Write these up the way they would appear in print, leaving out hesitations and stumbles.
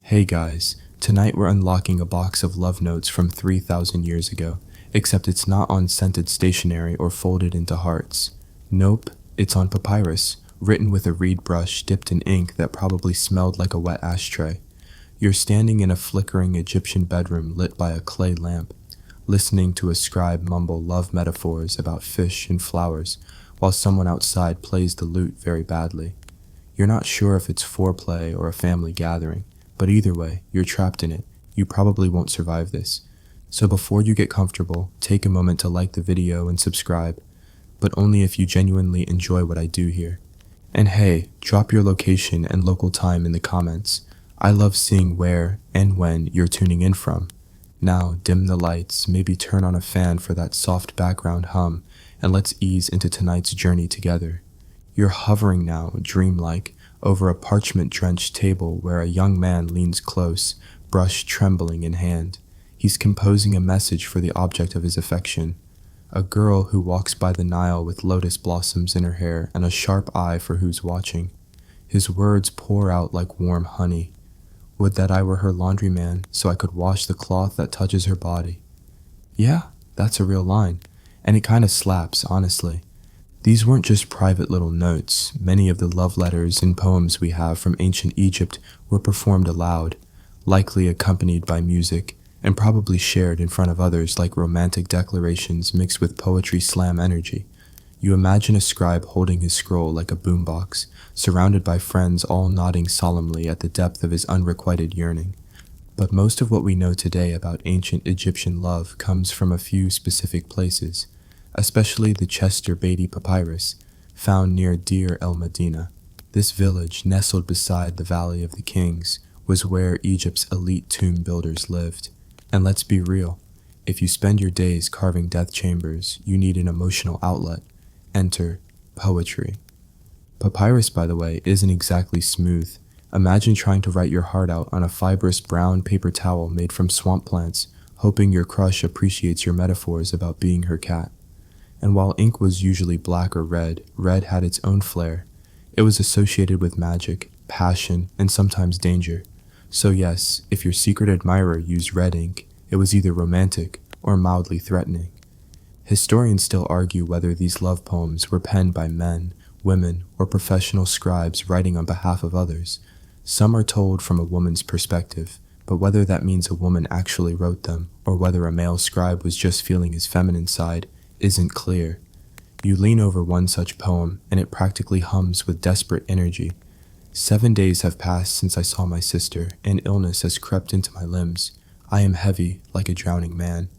Hey guys, tonight we're unlocking a box of love notes from 3,000 years ago, except it's not on scented stationery or folded into hearts. Nope, it's on papyrus, written with a reed brush dipped in ink that probably smelled like a wet ashtray. You're standing in a flickering Egyptian bedroom lit by a clay lamp, listening to a scribe mumble love metaphors about fish and flowers, while someone outside plays the lute very badly. You're not sure if it's foreplay or a family gathering, but either way, you're trapped in it. You probably won't survive this. So before you get comfortable, take a moment to like the video and subscribe, but only if you genuinely enjoy what I do here. And hey, drop your location and local time in the comments. I love seeing where and when you're tuning in from. Now, dim the lights, maybe turn on a fan for that soft background hum, and let's ease into tonight's journey together. You're hovering now, dreamlike, over a parchment-drenched table where a young man leans close, brush trembling in hand. He's composing a message for the object of his affection, a girl who walks by the Nile with lotus blossoms in her hair and a sharp eye for who's watching. His words pour out like warm honey. Would that I were her laundryman so I could wash the cloth that touches her body. Yeah, that's a real line, and it kinda slaps, honestly. These weren't just private little notes. Many of the love letters and poems we have from ancient Egypt were performed aloud, likely accompanied by music, and probably shared in front of others like romantic declarations mixed with poetry slam energy. You imagine a scribe holding his scroll like a boombox, surrounded by friends all nodding solemnly at the depth of his unrequited yearning. But most of what we know today about ancient Egyptian love comes from a few specific places, especially the Chester Beatty Papyrus, found near Deir el-Medina. This village, nestled beside the Valley of the Kings, was where Egypt's elite tomb builders lived. And let's be real, if you spend your days carving death chambers, you need an emotional outlet. Enter poetry. Papyrus, by the way, isn't exactly smooth. Imagine trying to write your heart out on a fibrous brown paper towel made from swamp plants, hoping your crush appreciates your metaphors about being her cat. And while ink was usually black or red had its own flair. It was associated with magic, passion, and sometimes danger. So yes, if your secret admirer used red ink, it was either romantic or mildly threatening. Historians still argue whether these love poems were penned by men, women, or professional scribes writing on behalf of others. Some are told from a woman's perspective, but whether that means a woman actually wrote them, or whether a male scribe was just feeling his feminine side, isn't clear. You lean over one such poem, and it practically hums with desperate energy. 7 days have passed since I saw my sister, and illness has crept into my limbs. I am heavy, like a drowning man.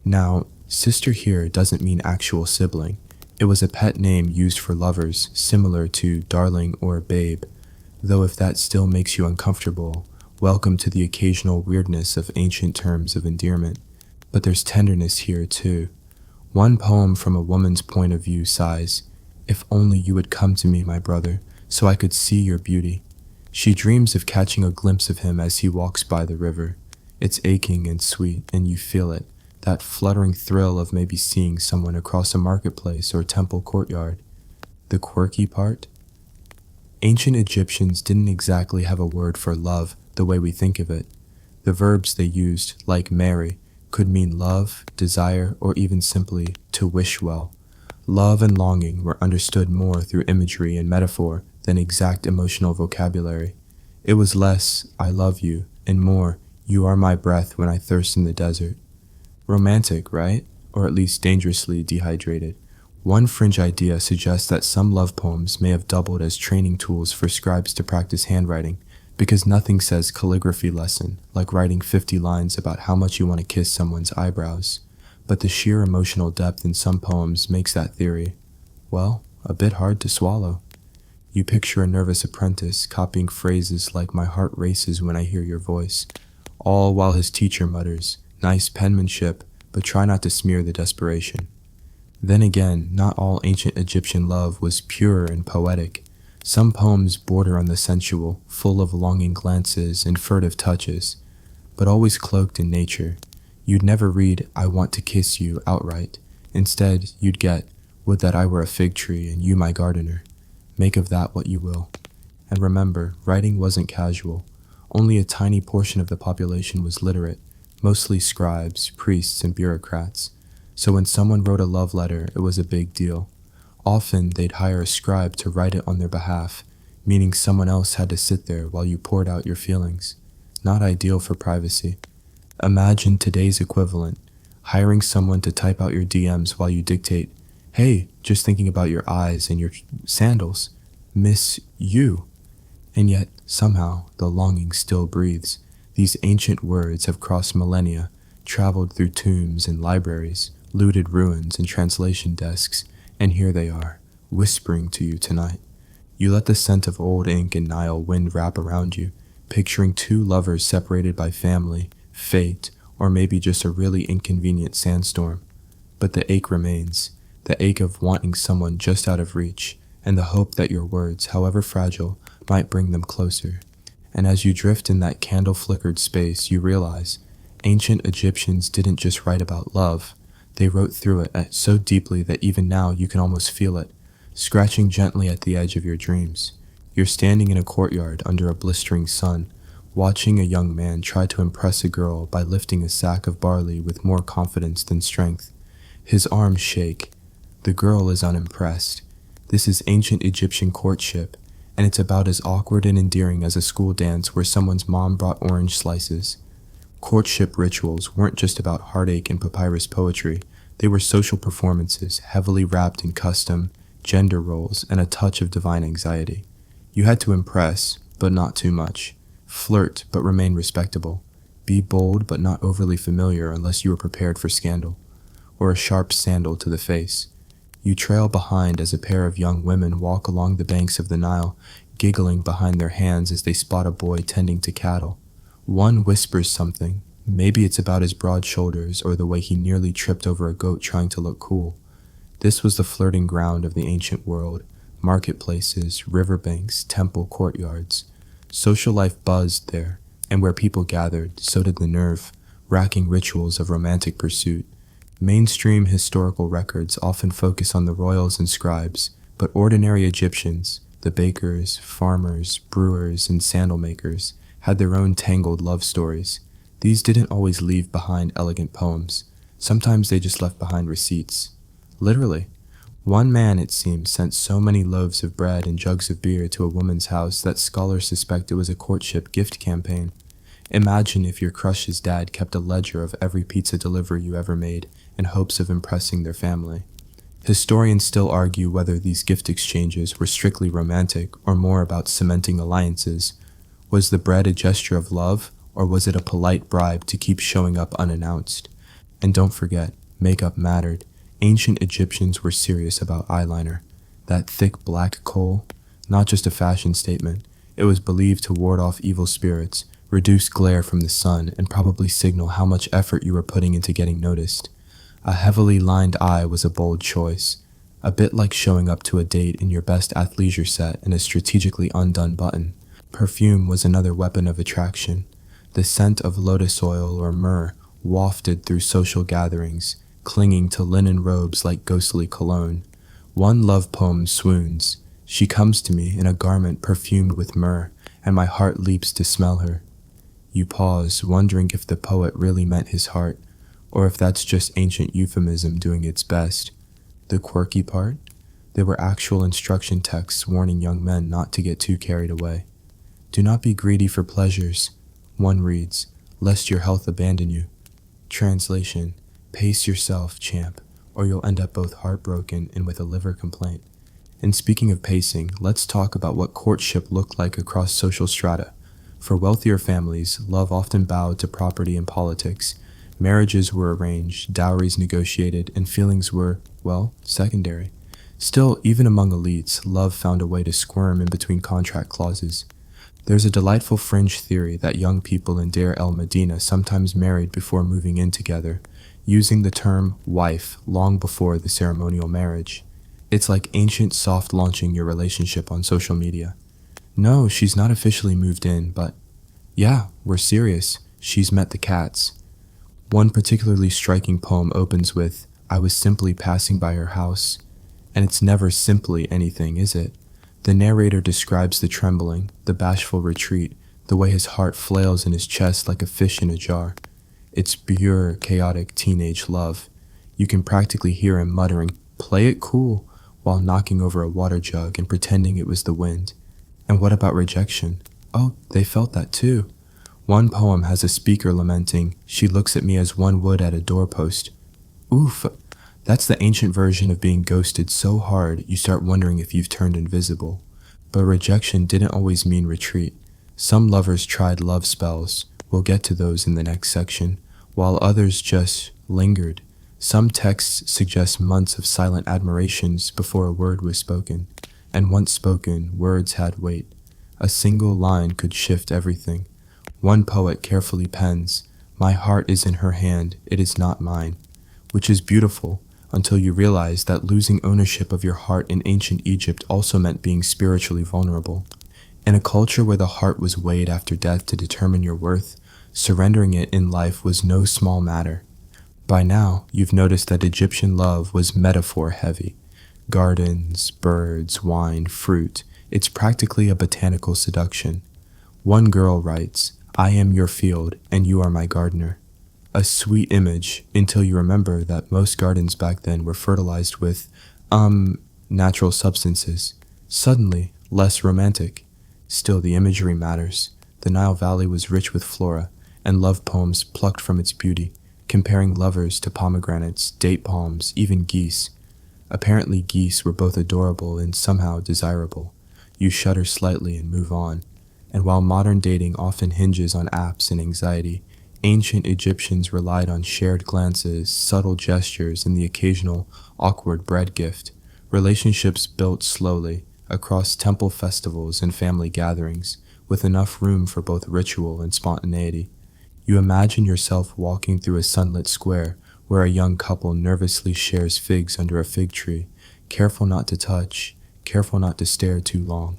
Now, sister here doesn't mean actual sibling. It was a pet name used for lovers, similar to darling or babe. Though if that still makes you uncomfortable, welcome to the occasional weirdness of ancient terms of endearment. But there's tenderness here too. One poem from a woman's point of view sighs, "If only you would come to me, my brother, so I could see your beauty." She dreams of catching a glimpse of him as he walks by the river. It's aching and sweet, and you feel it, that fluttering thrill of maybe seeing someone across a marketplace or temple courtyard. The quirky part? Ancient Egyptians didn't exactly have a word for love the way we think of it. The verbs they used, like marry, could mean love, desire, or even simply to wish well. Love and longing were understood more through imagery and metaphor than exact emotional vocabulary. It was less, "I love you," and more, "You are my breath when I thirst in the desert." Romantic, right? Or at least dangerously dehydrated. One fringe idea suggests that some love poems may have doubled as training tools for scribes to practice handwriting, because nothing says calligraphy lesson like writing 50 lines about how much you want to kiss someone's eyebrows. But the sheer emotional depth in some poems makes that theory, well, a bit hard to swallow. You picture a nervous apprentice copying phrases like "my heart races when I hear your voice," all while his teacher mutters, "Nice penmanship, but try not to smear the desperation." Then again, not all ancient Egyptian love was pure and poetic. Some poems border on the sensual, full of longing glances and furtive touches, but always cloaked in nature. You'd never read "I want to kiss you" outright. Instead, you'd get "Would that I were a fig tree and you my gardener." Make of that what you will. And remember, writing wasn't casual. Only a tiny portion of the population was literate, mostly scribes, priests, and bureaucrats. So when someone wrote a love letter, it was a big deal. Often, they'd hire a scribe to write it on their behalf, meaning someone else had to sit there while you poured out your feelings. Not ideal for privacy. Imagine today's equivalent, hiring someone to type out your DMs while you dictate, "Hey, just thinking about your eyes and your sandals. Miss you." And yet, somehow, the longing still breathes. These ancient words have crossed millennia, traveled through tombs and libraries, looted ruins and translation desks, and here they are, whispering to you tonight. You let the scent of old ink and Nile wind wrap around you, picturing two lovers separated by family, fate, or maybe just a really inconvenient sandstorm. But the ache remains, the ache of wanting someone just out of reach, and the hope that your words, however fragile, might bring them closer. And as you drift in that candle-flickered space, you realize ancient Egyptians didn't just write about love. They wrote through it so deeply that even now you can almost feel it, scratching gently at the edge of your dreams. You're standing in a courtyard under a blistering sun, watching a young man try to impress a girl by lifting a sack of barley with more confidence than strength. His arms shake. The girl is unimpressed. This is ancient Egyptian courtship, and it's about as awkward and endearing as a school dance where someone's mom brought orange slices. Courtship rituals weren't just about heartache and papyrus poetry. They were social performances, heavily wrapped in custom, gender roles, and a touch of divine anxiety. You had to impress, but not too much. Flirt, but remain respectable. Be bold, but not overly familiar unless you were prepared for scandal, or a sharp sandal to the face. You trail behind as a pair of young women walk along the banks of the Nile, giggling behind their hands as they spot a boy tending to cattle. One whispers something. Maybe it's about his broad shoulders or the way he nearly tripped over a goat trying to look cool. This was the flirting ground of the ancient world. Marketplaces, riverbanks, temple courtyards. Social life buzzed there, and where people gathered, so did the nerve, racking rituals of romantic pursuit. Mainstream historical records often focus on the royals and scribes, but ordinary Egyptians, the bakers, farmers, brewers, and sandal makers, had their own tangled love stories. These didn't always leave behind elegant poems. Sometimes they just left behind receipts. Literally. One man, it seems, sent so many loaves of bread and jugs of beer to a woman's house that scholars suspect it was a courtship gift campaign. Imagine if your crush's dad kept a ledger of every pizza delivery you ever made in hopes of impressing their family. Historians still argue whether these gift exchanges were strictly romantic or more about cementing alliances. Was the bread a gesture of love, or was it a polite bribe to keep showing up unannounced? And don't forget, makeup mattered. Ancient Egyptians were serious about eyeliner. That thick black kohl, not just a fashion statement, it was believed to ward off evil spirits, reduce glare from the sun, and probably signal how much effort you were putting into getting noticed. A heavily lined eye was a bold choice, a bit like showing up to a date in your best athleisure set and a strategically undone button. Perfume was another weapon of attraction. The scent of lotus oil or myrrh wafted through social gatherings, clinging to linen robes like ghostly cologne. One love poem swoons. She comes to me in a garment perfumed with myrrh, and my heart leaps to smell her. You pause, wondering if the poet really meant his heart, or if that's just ancient euphemism doing its best. The quirky part? There were actual instruction texts warning young men not to get too carried away. Do not be greedy for pleasures. One reads, lest your health abandon you. Translation, pace yourself, champ, or you'll end up both heartbroken and with a liver complaint. And speaking of pacing, let's talk about what courtship looked like across social strata. For wealthier families, love often bowed to property and politics. Marriages were arranged, dowries negotiated, and feelings were, well, secondary. Still, even among elites, love found a way to squirm in between contract clauses. There's a delightful fringe theory that young people in Deir el-Medina sometimes married before moving in together, using the term wife long before the ceremonial marriage. It's like ancient soft launching your relationship on social media. No, she's not officially moved in, but yeah, we're serious. She's met the cats. One particularly striking poem opens with, I was simply passing by her house. And it's never simply anything, is it? The narrator describes the trembling, the bashful retreat, the way his heart flails in his chest like a fish in a jar. It's pure, chaotic teenage love. You can practically hear him muttering, "Play it cool," while knocking over a water jug and pretending it was the wind. And what about rejection? Oh, they felt that too. One poem has a speaker lamenting, "She looks at me as one would at a doorpost." Oof, that's the ancient version of being ghosted so hard you start wondering if you've turned invisible. But rejection didn't always mean retreat. Some lovers tried love spells, we'll get to those in the next section, while others just lingered. Some texts suggest months of silent admirations before a word was spoken, and once spoken, words had weight. A single line could shift everything. One poet carefully pens, "My heart is in her hand, it is not mine," which is beautiful until you realize that losing ownership of your heart in ancient Egypt also meant being spiritually vulnerable. In a culture where the heart was weighed after death to determine your worth, surrendering it in life was no small matter. By now, you've noticed that Egyptian love was metaphor heavy. Gardens, birds, wine, fruit. It's practically a botanical seduction. One girl writes, "I am your field, and you are my gardener." A sweet image until you remember that most gardens back then were fertilized with, natural substances. Suddenly, less romantic. Still, the imagery matters. The Nile Valley was rich with flora, and love poems plucked from its beauty, comparing lovers to pomegranates, date palms, even geese. Apparently geese were both adorable and somehow desirable. You shudder slightly and move on. And while modern dating often hinges on apps and anxiety, ancient Egyptians relied on shared glances, subtle gestures, and the occasional awkward bread gift. Relationships built slowly, across temple festivals and family gatherings, with enough room for both ritual and spontaneity. You imagine yourself walking through a sunlit square where a young couple nervously shares figs under a fig tree, careful not to touch, careful not to stare too long.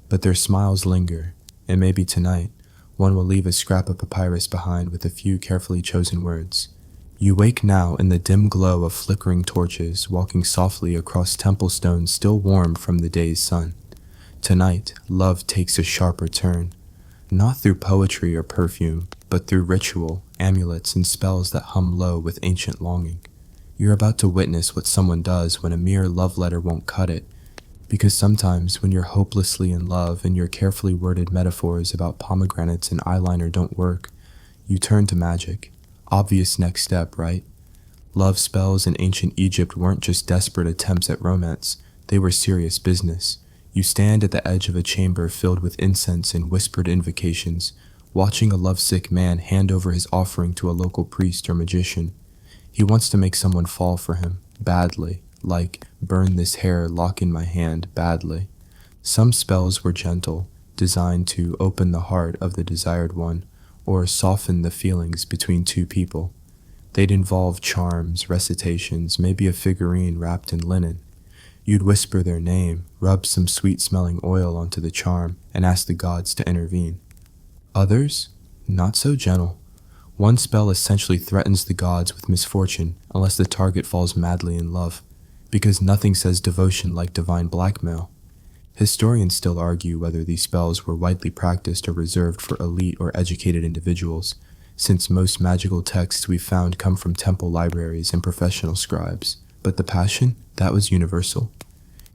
But their smiles linger, and maybe tonight, one will leave a scrap of papyrus behind with a few carefully chosen words. You wake now in the dim glow of flickering torches, walking softly across temple stones still warm from the day's sun. Tonight, love takes a sharper turn, not through poetry or perfume, but through ritual, amulets, and spells that hum low with ancient longing. You're about to witness what someone does when a mere love letter won't cut it, because sometimes when you're hopelessly in love and your carefully worded metaphors about pomegranates and eyeliner don't work, you turn to magic. Obvious next step, right? Love spells in ancient Egypt weren't just desperate attempts at romance, they were serious business. You stand at the edge of a chamber filled with incense and whispered invocations, watching a lovesick man hand over his offering to a local priest or magician. He wants to make someone fall for him, badly, like, "Burn this hair, lock in my hand," badly. Some spells were gentle, designed to open the heart of the desired one, or soften the feelings between two people. They'd involve charms, recitations, maybe a figurine wrapped in linen. You'd whisper their name, rub some sweet-smelling oil onto the charm, and ask the gods to intervene. Others? Not so gentle. One spell essentially threatens the gods with misfortune unless the target falls madly in love, because nothing says devotion like divine blackmail. Historians still argue whether these spells were widely practiced or reserved for elite or educated individuals, since most magical texts we've found come from temple libraries and professional scribes. But the passion, that was universal.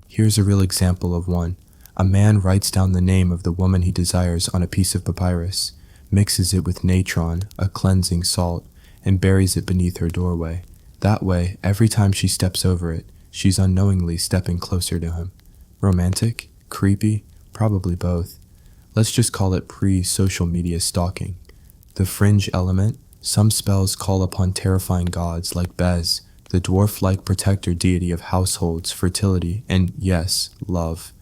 Here's a real example of one. A man writes down the name of the woman he desires on a piece of papyrus, mixes it with natron, a cleansing salt, and buries it beneath her doorway. That way, every time she steps over it, she's unknowingly stepping closer to him. Romantic? Creepy? Probably both. Let's just call it pre-social media stalking. The fringe element, some spells call upon terrifying gods like Bez, the dwarf-like protector deity of households, fertility, and yes, love.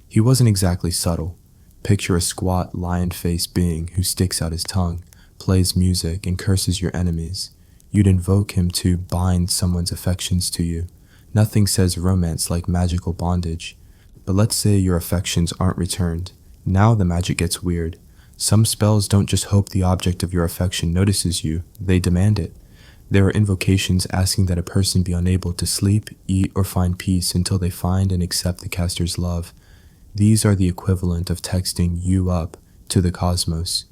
He wasn't exactly subtle. Picture a squat, lion-faced being who sticks out his tongue, plays music, and curses your enemies. You'd invoke him to bind someone's affections to you. Nothing says romance like magical bondage. But let's say your affections aren't returned. Now the magic gets weird. Some spells don't just hope the object of your affection notices you, they demand it. There are invocations asking that a person be unable to sleep, eat, or find peace until they find and accept the caster's love. These are the equivalent of texting "you up" to the cosmos.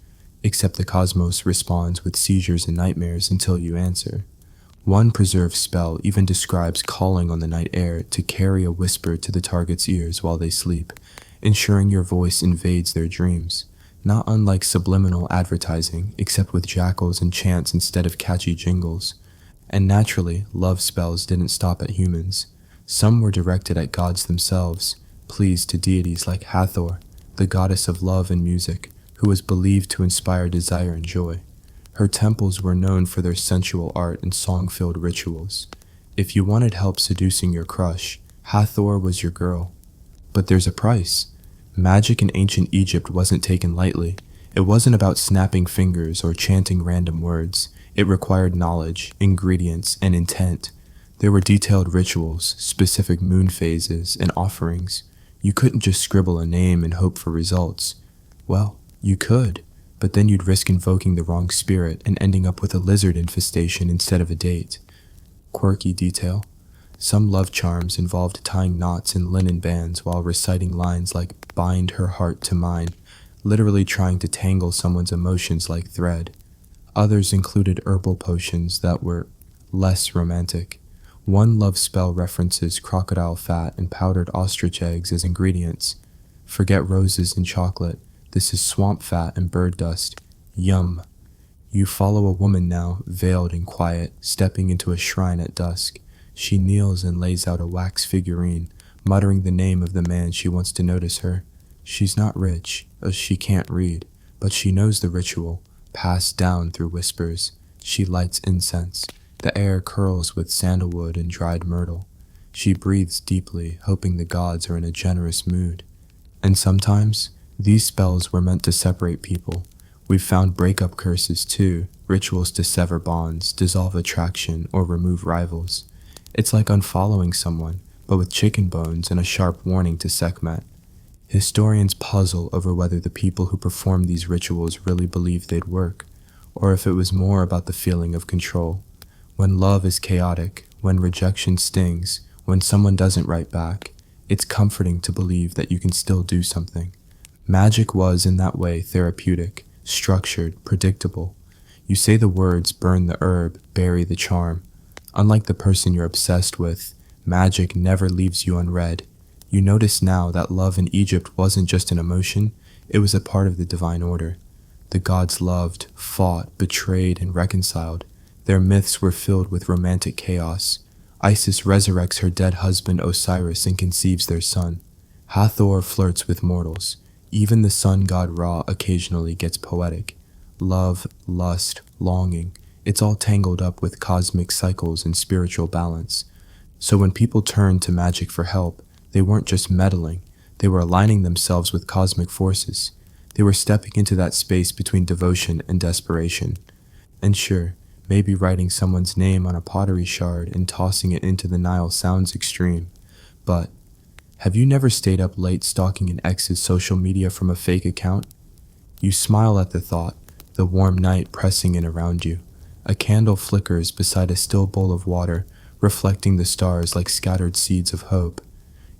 except the cosmos responds with seizures and nightmares until you answer. One preserved spell even describes calling on the night air to carry a whisper to the target's ears while they sleep, ensuring your voice invades their dreams, not unlike subliminal advertising, except with jackals and chants instead of catchy jingles. And naturally, love spells didn't stop at humans. Some were directed at gods themselves, pleased to deities like Hathor, the goddess of love and music, who was believed to inspire desire and joy. Her temples were known for their sensual art and song-filled rituals. If you wanted help seducing your crush, Hathor was your girl. But there's a price. Magic in ancient Egypt wasn't taken lightly. It wasn't about snapping fingers or chanting random words. It required knowledge, ingredients, and intent. There were detailed rituals, specific moon phases, and offerings. You couldn't just scribble a name and hope for results. Well, you could, but then you'd risk invoking the wrong spirit and ending up with a lizard infestation instead of a date. Quirky detail. Some love charms involved tying knots in linen bands while reciting lines like "bind her heart to mine," literally trying to tangle someone's emotions like thread. Others included herbal potions that were less romantic. One love spell references crocodile fat and powdered ostrich eggs as ingredients. Forget roses and chocolate. This is swamp fat and bird dust. Yum. You follow a woman now, veiled and quiet, stepping into a shrine at dusk. She kneels and lays out a wax figurine, muttering the name of the man she wants to notice her. She's not rich, as she can't read, but she knows the ritual, passed down through whispers. She lights incense. The air curls with sandalwood and dried myrtle. She breathes deeply, hoping the gods are in a generous mood. And sometimes, these spells were meant to separate people. We've found breakup curses too, rituals to sever bonds, dissolve attraction, or remove rivals. It's like unfollowing someone, but with chicken bones and a sharp warning to Sekhmet. Historians puzzle over whether the people who performed these rituals really believed they'd work, or if it was more about the feeling of control. When love is chaotic, when rejection stings, when someone doesn't write back, it's comforting to believe that you can still do something. Magic was, in that way, therapeutic, structured, predictable. You say the words, burn the herb, bury the charm. Unlike the person you're obsessed with, magic never leaves you unread. You notice now that love in Egypt wasn't just an emotion, it was a part of the divine order. The gods loved, fought, betrayed, and reconciled. Their myths were filled with romantic chaos. Isis resurrects her dead husband Osiris and conceives their son. Hathor flirts with mortals. Even the sun god Ra occasionally gets poetic. Love, lust, longing, it's all tangled up with cosmic cycles and spiritual balance. So when people turned to magic for help, they weren't just meddling, they were aligning themselves with cosmic forces. They were stepping into that space between devotion and desperation. And sure, maybe writing someone's name on a pottery shard and tossing it into the Nile sounds extreme, but have you never stayed up late stalking an ex's social media from a fake account? You smile at the thought, the warm night pressing in around you. A candle flickers beside a still bowl of water, reflecting the stars like scattered seeds of hope.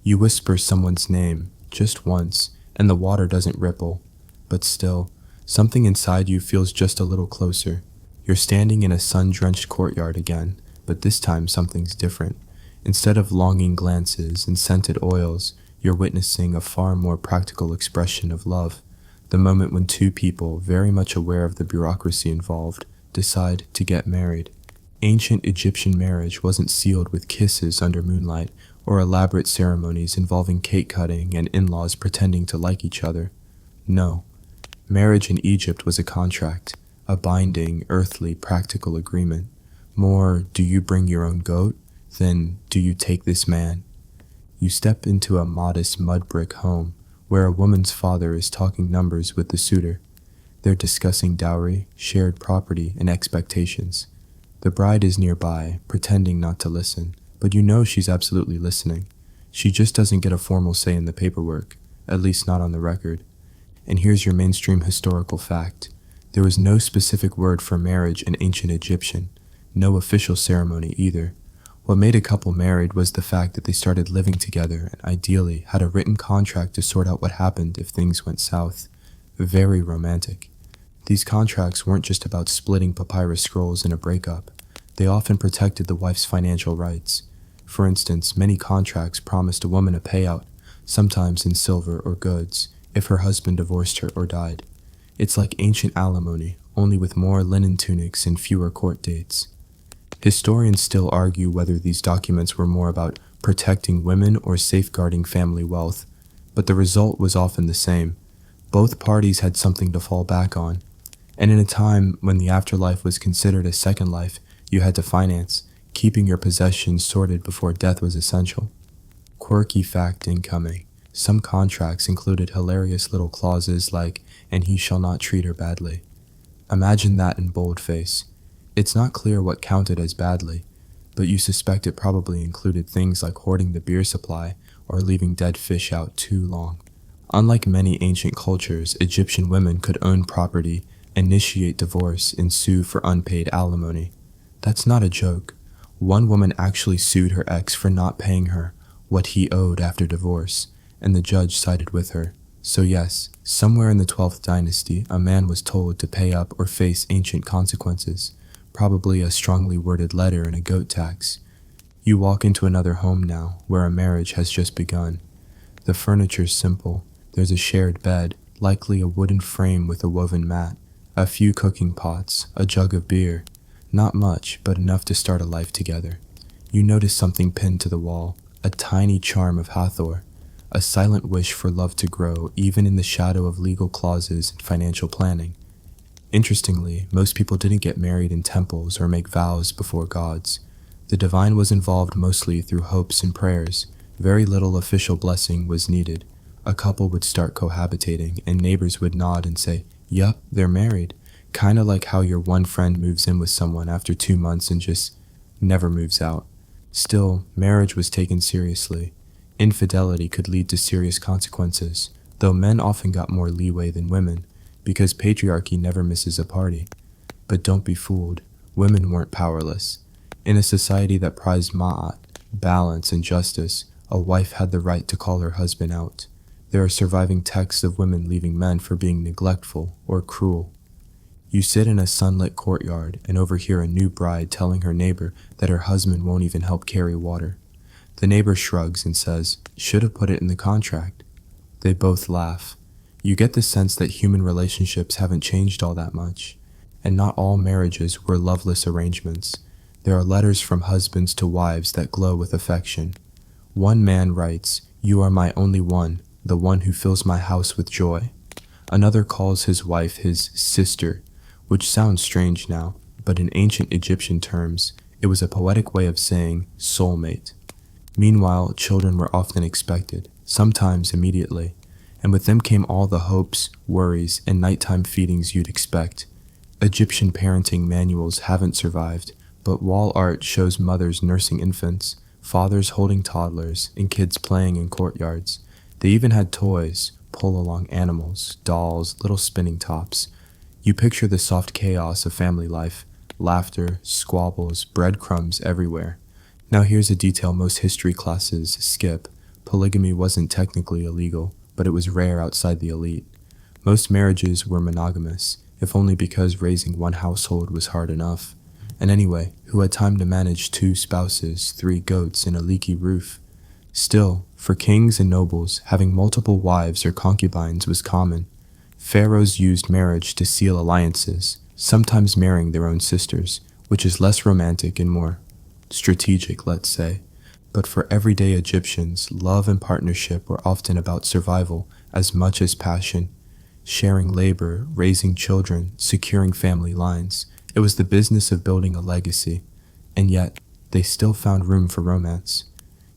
You whisper someone's name, just once, and the water doesn't ripple. But still, something inside you feels just a little closer. You're standing in a sun-drenched courtyard again, but this time something's different. Instead of longing glances and scented oils, you're witnessing a far more practical expression of love. The moment when two people, very much aware of the bureaucracy involved, decide to get married. Ancient Egyptian marriage wasn't sealed with kisses under moonlight or elaborate ceremonies involving cake cutting and in-laws pretending to like each other. No. Marriage in Egypt was a contract, a binding, earthly, practical agreement. More, do you bring your own goat? Then, do you take this man? You step into a modest mud brick home, where a woman's father is talking numbers with the suitor. They're discussing dowry, shared property, and expectations. The bride is nearby, pretending not to listen, but you know she's absolutely listening. She just doesn't get a formal say in the paperwork, at least not on the record. And here's your mainstream historical fact. There was no specific word for marriage in ancient Egyptian, no official ceremony either. What made a couple married was the fact that they started living together and ideally had a written contract to sort out what happened if things went south. Very romantic. These contracts weren't just about splitting papyrus scrolls in a breakup. They often protected the wife's financial rights. For instance, many contracts promised a woman a payout, sometimes in silver or goods, if her husband divorced her or died. It's like ancient alimony, only with more linen tunics and fewer court dates. Historians still argue whether these documents were more about protecting women or safeguarding family wealth, but the result was often the same. Both parties had something to fall back on. And in a time when the afterlife was considered a second life, you had to finance, keeping your possessions sorted before death was essential. Quirky fact incoming. Some contracts included hilarious little clauses like, "and he shall not treat her badly." Imagine that in boldface. It's not clear what counted as badly, but you suspect it probably included things like hoarding the beer supply or leaving dead fish out too long. Unlike many ancient cultures, Egyptian women could own property, initiate divorce, and sue for unpaid alimony. That's not a joke. One woman actually sued her ex for not paying her what he owed after divorce, and the judge sided with her. So yes, somewhere in the 12th dynasty, a man was told to pay up or face ancient consequences, probably a strongly worded letter and a goat tax. You walk into another home now, where a marriage has just begun. The furniture's simple. There's a shared bed, likely a wooden frame with a woven mat, a few cooking pots, a jug of beer. Not much, but enough to start a life together. You notice something pinned to the wall, a tiny charm of Hathor, a silent wish for love to grow even in the shadow of legal clauses and financial planning. Interestingly, most people didn't get married in temples or make vows before gods. The divine was involved mostly through hopes and prayers. Very little official blessing was needed. A couple would start cohabitating, and neighbors would nod and say, "Yup, they're married." Kinda like how your one friend moves in with someone after 2 months and just never moves out. Still, marriage was taken seriously. Infidelity could lead to serious consequences, though men often got more leeway than women, because patriarchy never misses a party. But don't be fooled, women weren't powerless. In a society that prized ma'at, balance, and justice, a wife had the right to call her husband out. There are surviving texts of women leaving men for being neglectful or cruel. You sit in a sunlit courtyard and overhear a new bride telling her neighbor that her husband won't even help carry water. The neighbor shrugs and says, "Should have put it in the contract." They both laugh. You get the sense that human relationships haven't changed all that much, and not all marriages were loveless arrangements. There are letters from husbands to wives that glow with affection. One man writes, "You are my only one, the one who fills my house with joy." Another calls his wife his sister, which sounds strange now, but in ancient Egyptian terms, it was a poetic way of saying soulmate. Meanwhile, children were often expected, sometimes immediately, and with them came all the hopes, worries, and nighttime feedings you'd expect. Egyptian parenting manuals haven't survived, but wall art shows mothers nursing infants, fathers holding toddlers, and kids playing in courtyards. They even had toys, pull-along animals, dolls, little spinning tops. You picture the soft chaos of family life, laughter, squabbles, breadcrumbs everywhere. Now here's a detail most history classes skip. Polygamy wasn't technically illegal, but it was rare outside the elite. Most marriages were monogamous, if only because raising one household was hard enough. And anyway, who had time to manage 2 spouses, 3 goats, and a leaky roof? Still, for kings and nobles, having multiple wives or concubines was common. Pharaohs used marriage to seal alliances, sometimes marrying their own sisters, which is less romantic and more strategic, let's say. But for everyday Egyptians, love and partnership were often about survival as much as passion. Sharing labor, raising children, securing family lines. It was the business of building a legacy. And yet, they still found room for romance.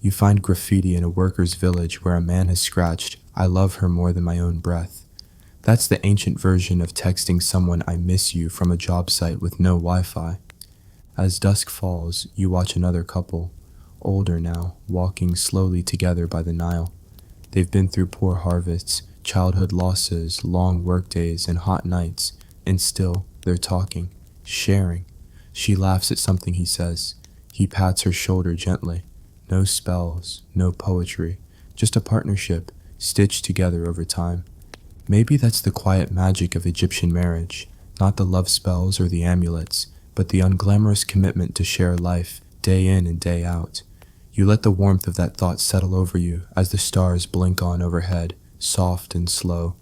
You find graffiti in a worker's village where a man has scratched, "I love her more than my own breath." That's the ancient version of texting someone "I miss you" from a job site with no Wi-Fi. As dusk falls, you watch another couple, older now, walking slowly together by the Nile. They've been through poor harvests, childhood losses, long workdays, and hot nights, and still, they're talking, sharing. She laughs at something he says. He pats her shoulder gently. No spells, no poetry, just a partnership, stitched together over time. Maybe that's the quiet magic of Egyptian marriage. not the love spells or the amulets, but the unglamorous commitment to share life day in and day out. You let the warmth of that thought settle over you as the stars blink on overhead, soft and slow.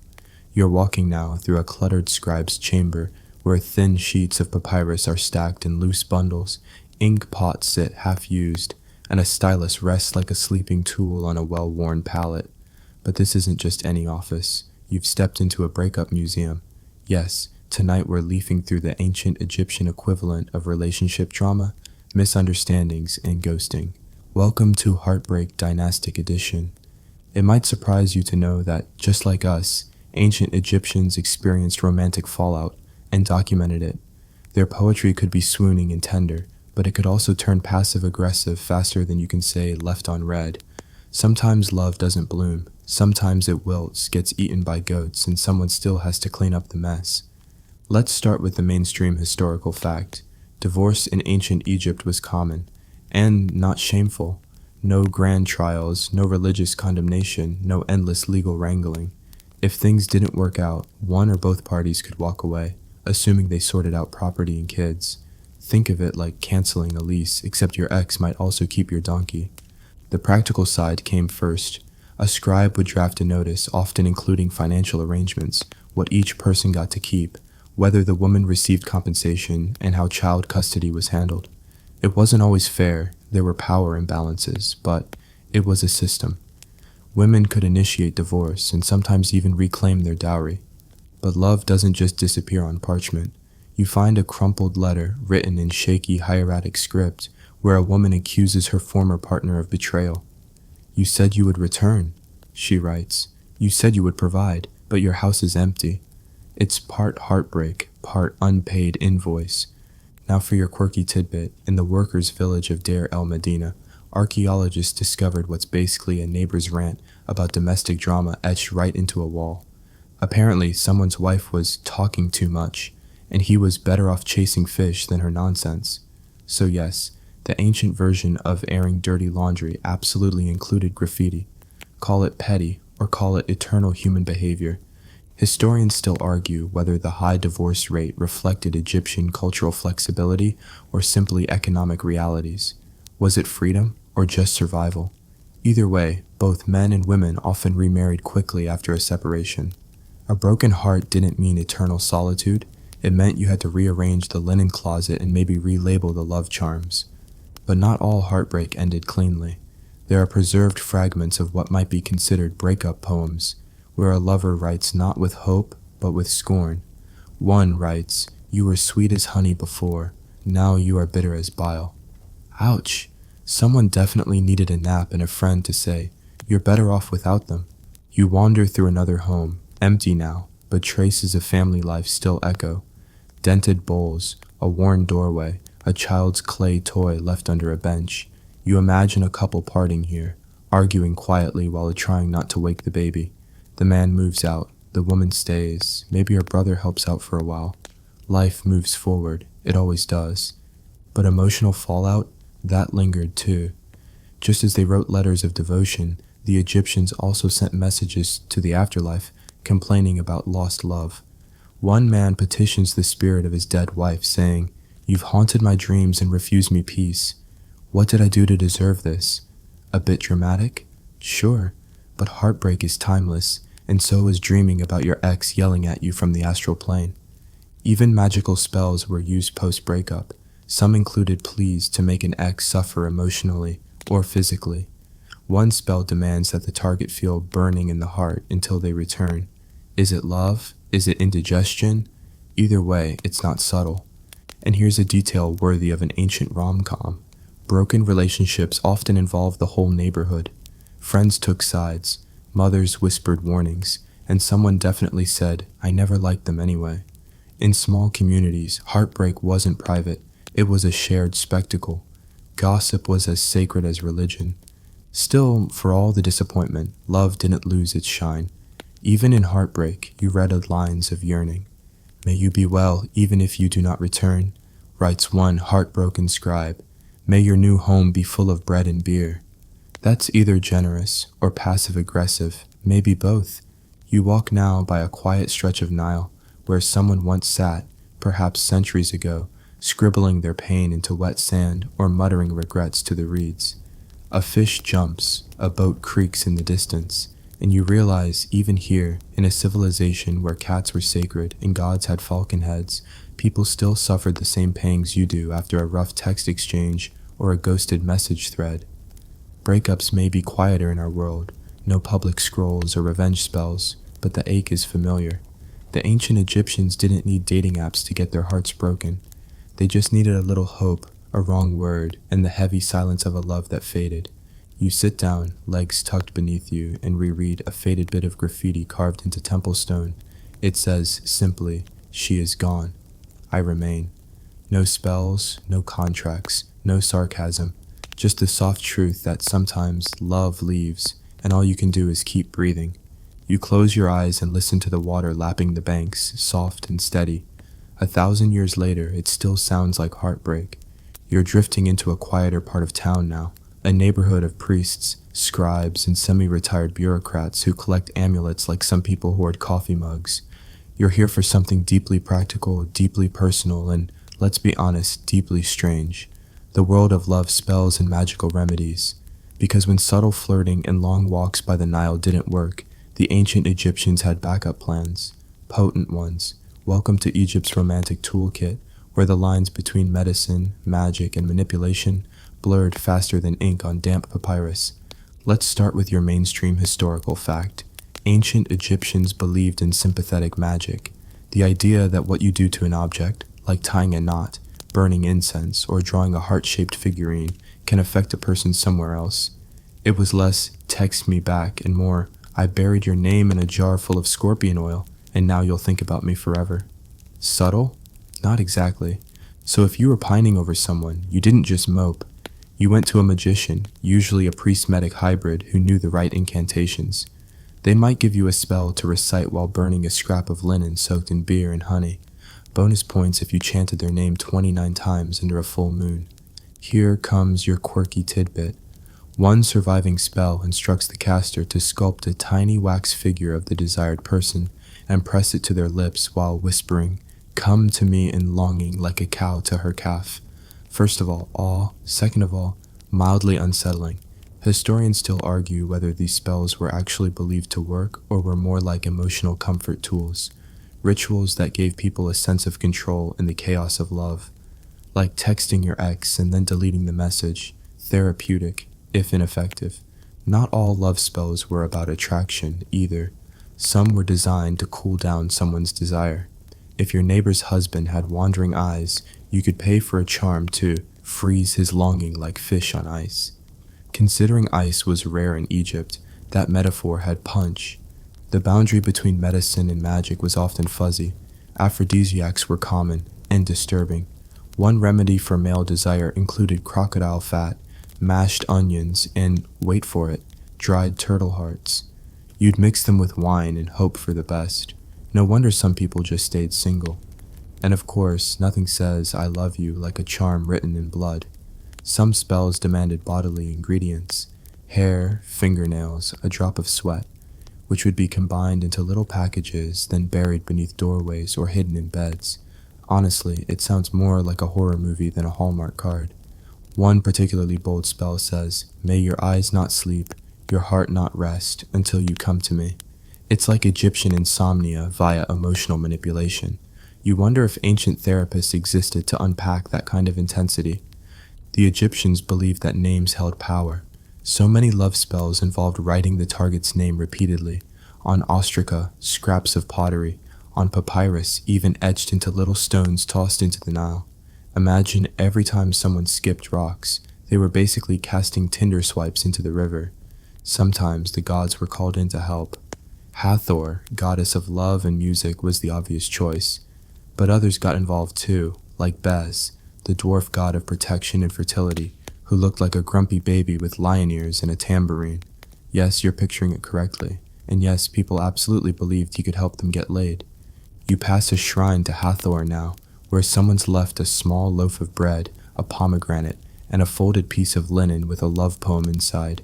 You're walking now through a cluttered scribe's chamber where thin sheets of papyrus are stacked in loose bundles, ink pots sit half-used, and a stylus rests like a sleeping tool on a well-worn pallet. But this isn't just any office. You've stepped into a breakup museum. Yes, tonight we're leafing through the ancient Egyptian equivalent of relationship drama, misunderstandings, and ghosting. Welcome to Heartbreak Dynastic Edition. It might surprise you to know that, just like us, ancient Egyptians experienced romantic fallout and documented it. Their poetry could be swooning and tender, but it could also turn passive-aggressive faster than you can say left on red. Sometimes love doesn't bloom. Sometimes it wilts, gets eaten by goats, and someone still has to clean up the mess. Let's start with the mainstream historical fact. Divorce in ancient Egypt was common, and not shameful. No grand trials, no religious condemnation, no endless legal wrangling. If things didn't work out, one or both parties could walk away, assuming they sorted out property and kids. Think of it like canceling a lease, except your ex might also keep your donkey. The practical side came first. A scribe would draft a notice, often including financial arrangements, what each person got to keep, whether the woman received compensation, and how child custody was handled. It wasn't always fair, there were power imbalances, but it was a system. Women could initiate divorce and sometimes even reclaim their dowry. But love doesn't just disappear on parchment. You find a crumpled letter written in shaky hieratic script where a woman accuses her former partner of betrayal. "You said you would return," she writes. "You said you would provide, but your house is empty." It's part heartbreak, part unpaid invoice. Now for your quirky tidbit. In the workers' village of Deir el Medina, archaeologists discovered what's basically a neighbor's rant about domestic drama etched right into a wall. Apparently, someone's wife was talking too much, and he was better off chasing fish than her nonsense. So yes, the ancient version of airing dirty laundry absolutely included graffiti. Call it petty, or call it eternal human behavior. Historians still argue whether the high divorce rate reflected Egyptian cultural flexibility or simply economic realities. Was it freedom or just survival? Either way, both men and women often remarried quickly after a separation. A broken heart didn't mean eternal solitude. It meant you had to rearrange the linen closet and maybe relabel the love charms. But not all heartbreak ended cleanly. There are preserved fragments of what might be considered breakup poems, where a lover writes not with hope, but with scorn. One writes, "You were sweet as honey before, now you are bitter as bile." Ouch! Someone definitely needed a nap and a friend to say, "You're better off without them." You wander through another home, empty now, but traces of family life still echo. Dented bowls, a worn doorway, a child's clay toy left under a bench. You imagine a couple parting here, arguing quietly while trying not to wake the baby. The man moves out, the woman stays, maybe her brother helps out for a while. Life moves forward, it always does. But emotional fallout, that lingered too. Just as they wrote letters of devotion, the Egyptians also sent messages to the afterlife, complaining about lost love. One man petitions the spirit of his dead wife, saying, "You've haunted my dreams and refused me peace. What did I do to deserve this?" A bit dramatic? Sure, but heartbreak is timeless, and so is dreaming about your ex yelling at you from the astral plane. Even magical spells were used post-breakup. Some included pleas to make an ex suffer emotionally or physically. One spell demands that the target feel burning in the heart until they return. Is it love? Is it indigestion? Either way, it's not subtle. And here's a detail worthy of an ancient rom-com. Broken relationships often involve the whole neighborhood. Friends took sides, mothers whispered warnings, and someone definitely said, "I never liked them anyway." In small communities, heartbreak wasn't private, it was a shared spectacle. Gossip was as sacred as religion. Still, for all the disappointment, love didn't lose its shine. Even in heartbreak, you read lines of yearning. "May you be well, even if you do not return," writes one heartbroken scribe. "May your new home be full of bread and beer." That's either generous or passive-aggressive, maybe both. You walk now by a quiet stretch of Nile where someone once sat, perhaps centuries ago, scribbling their pain into wet sand or muttering regrets to the reeds. A fish jumps, a boat creaks in the distance, and you realize even here, in a civilization where cats were sacred and gods had falcon heads, people still suffered the same pangs you do after a rough text exchange or a ghosted message thread. Breakups may be quieter in our world, no public scrolls or revenge spells, but the ache is familiar. The ancient Egyptians didn't need dating apps to get their hearts broken. They just needed a little hope, a wrong word, and the heavy silence of a love that faded. You sit down, legs tucked beneath you, and reread a faded bit of graffiti carved into temple stone. It says simply, "She is gone. I remain." No spells, no contracts, no sarcasm, just the soft truth that sometimes love leaves, and all you can do is keep breathing. You close your eyes and listen to the water lapping the banks, soft and steady. 1,000 years later, it still sounds like heartbreak. You're drifting into a quieter part of town now, a neighborhood of priests, scribes, and semi-retired bureaucrats who collect amulets like some people hoard coffee mugs. You're here for something deeply practical, deeply personal, and, let's be honest, deeply strange. The world of love spells and magical remedies. Because when subtle flirting and long walks by the Nile didn't work, the ancient Egyptians had backup plans, potent ones. Welcome to Egypt's romantic toolkit, where the lines between medicine, magic, and manipulation blurred faster than ink on damp papyrus. Let's start with your mainstream historical fact. Ancient Egyptians believed in sympathetic magic, the idea that what you do to an object, like tying a knot, burning incense, or drawing a heart-shaped figurine, can affect a person somewhere else. It was less, "text me back," and more, "I buried your name in a jar full of scorpion oil, and now you'll think about me forever." Subtle? Not exactly. So if you were pining over someone, you didn't just mope. You went to a magician, usually a priest-medic hybrid who knew the right incantations. They might give you a spell to recite while burning a scrap of linen soaked in beer and honey. Bonus points if you chanted their name 29 times under a full moon. Here comes your quirky tidbit. One surviving spell instructs the caster to sculpt a tiny wax figure of the desired person and press it to their lips while whispering, "Come to me in longing like a cow to her calf." First of all, awe. Second of all, mildly unsettling. Historians still argue whether these spells were actually believed to work or were more like emotional comfort tools, rituals that gave people a sense of control in the chaos of love. Like texting your ex and then deleting the message, therapeutic, if ineffective. Not all love spells were about attraction, either. Some were designed to cool down someone's desire. If your neighbor's husband had wandering eyes, you could pay for a charm to freeze his longing like fish on ice. Considering ice was rare in Egypt, that metaphor had punch. The boundary between medicine and magic was often fuzzy. Aphrodisiacs were common and disturbing. One remedy for male desire included crocodile fat, mashed onions, and, wait for it, dried turtle hearts. You'd mix them with wine and hope for the best. No wonder some people just stayed single. And of course, nothing says "I love you" like a charm written in blood. Some spells demanded bodily ingredients: hair, fingernails, a drop of sweat, which would be combined into little packages, then buried beneath doorways or hidden in beds. Honestly, it sounds more like a horror movie than a Hallmark card. One particularly bold spell says, "May your eyes not sleep, your heart not rest, until you come to me." It's like Egyptian insomnia via emotional manipulation. You wonder if ancient therapists existed to unpack that kind of intensity. The Egyptians believed that names held power. So many love spells involved writing the target's name repeatedly, on ostraca, scraps of pottery, on papyrus, even etched into little stones tossed into the Nile. Imagine every time someone skipped rocks, they were basically casting tinder swipes into the river. Sometimes the gods were called in to help. Hathor, goddess of love and music, was the obvious choice. But others got involved too, like Bes, the dwarf god of protection and fertility, who looked like a grumpy baby with lion ears and a tambourine. Yes, you're picturing it correctly. And yes, people absolutely believed he could help them get laid. You pass a shrine to Hathor now, where someone's left a small loaf of bread, a pomegranate, and a folded piece of linen with a love poem inside.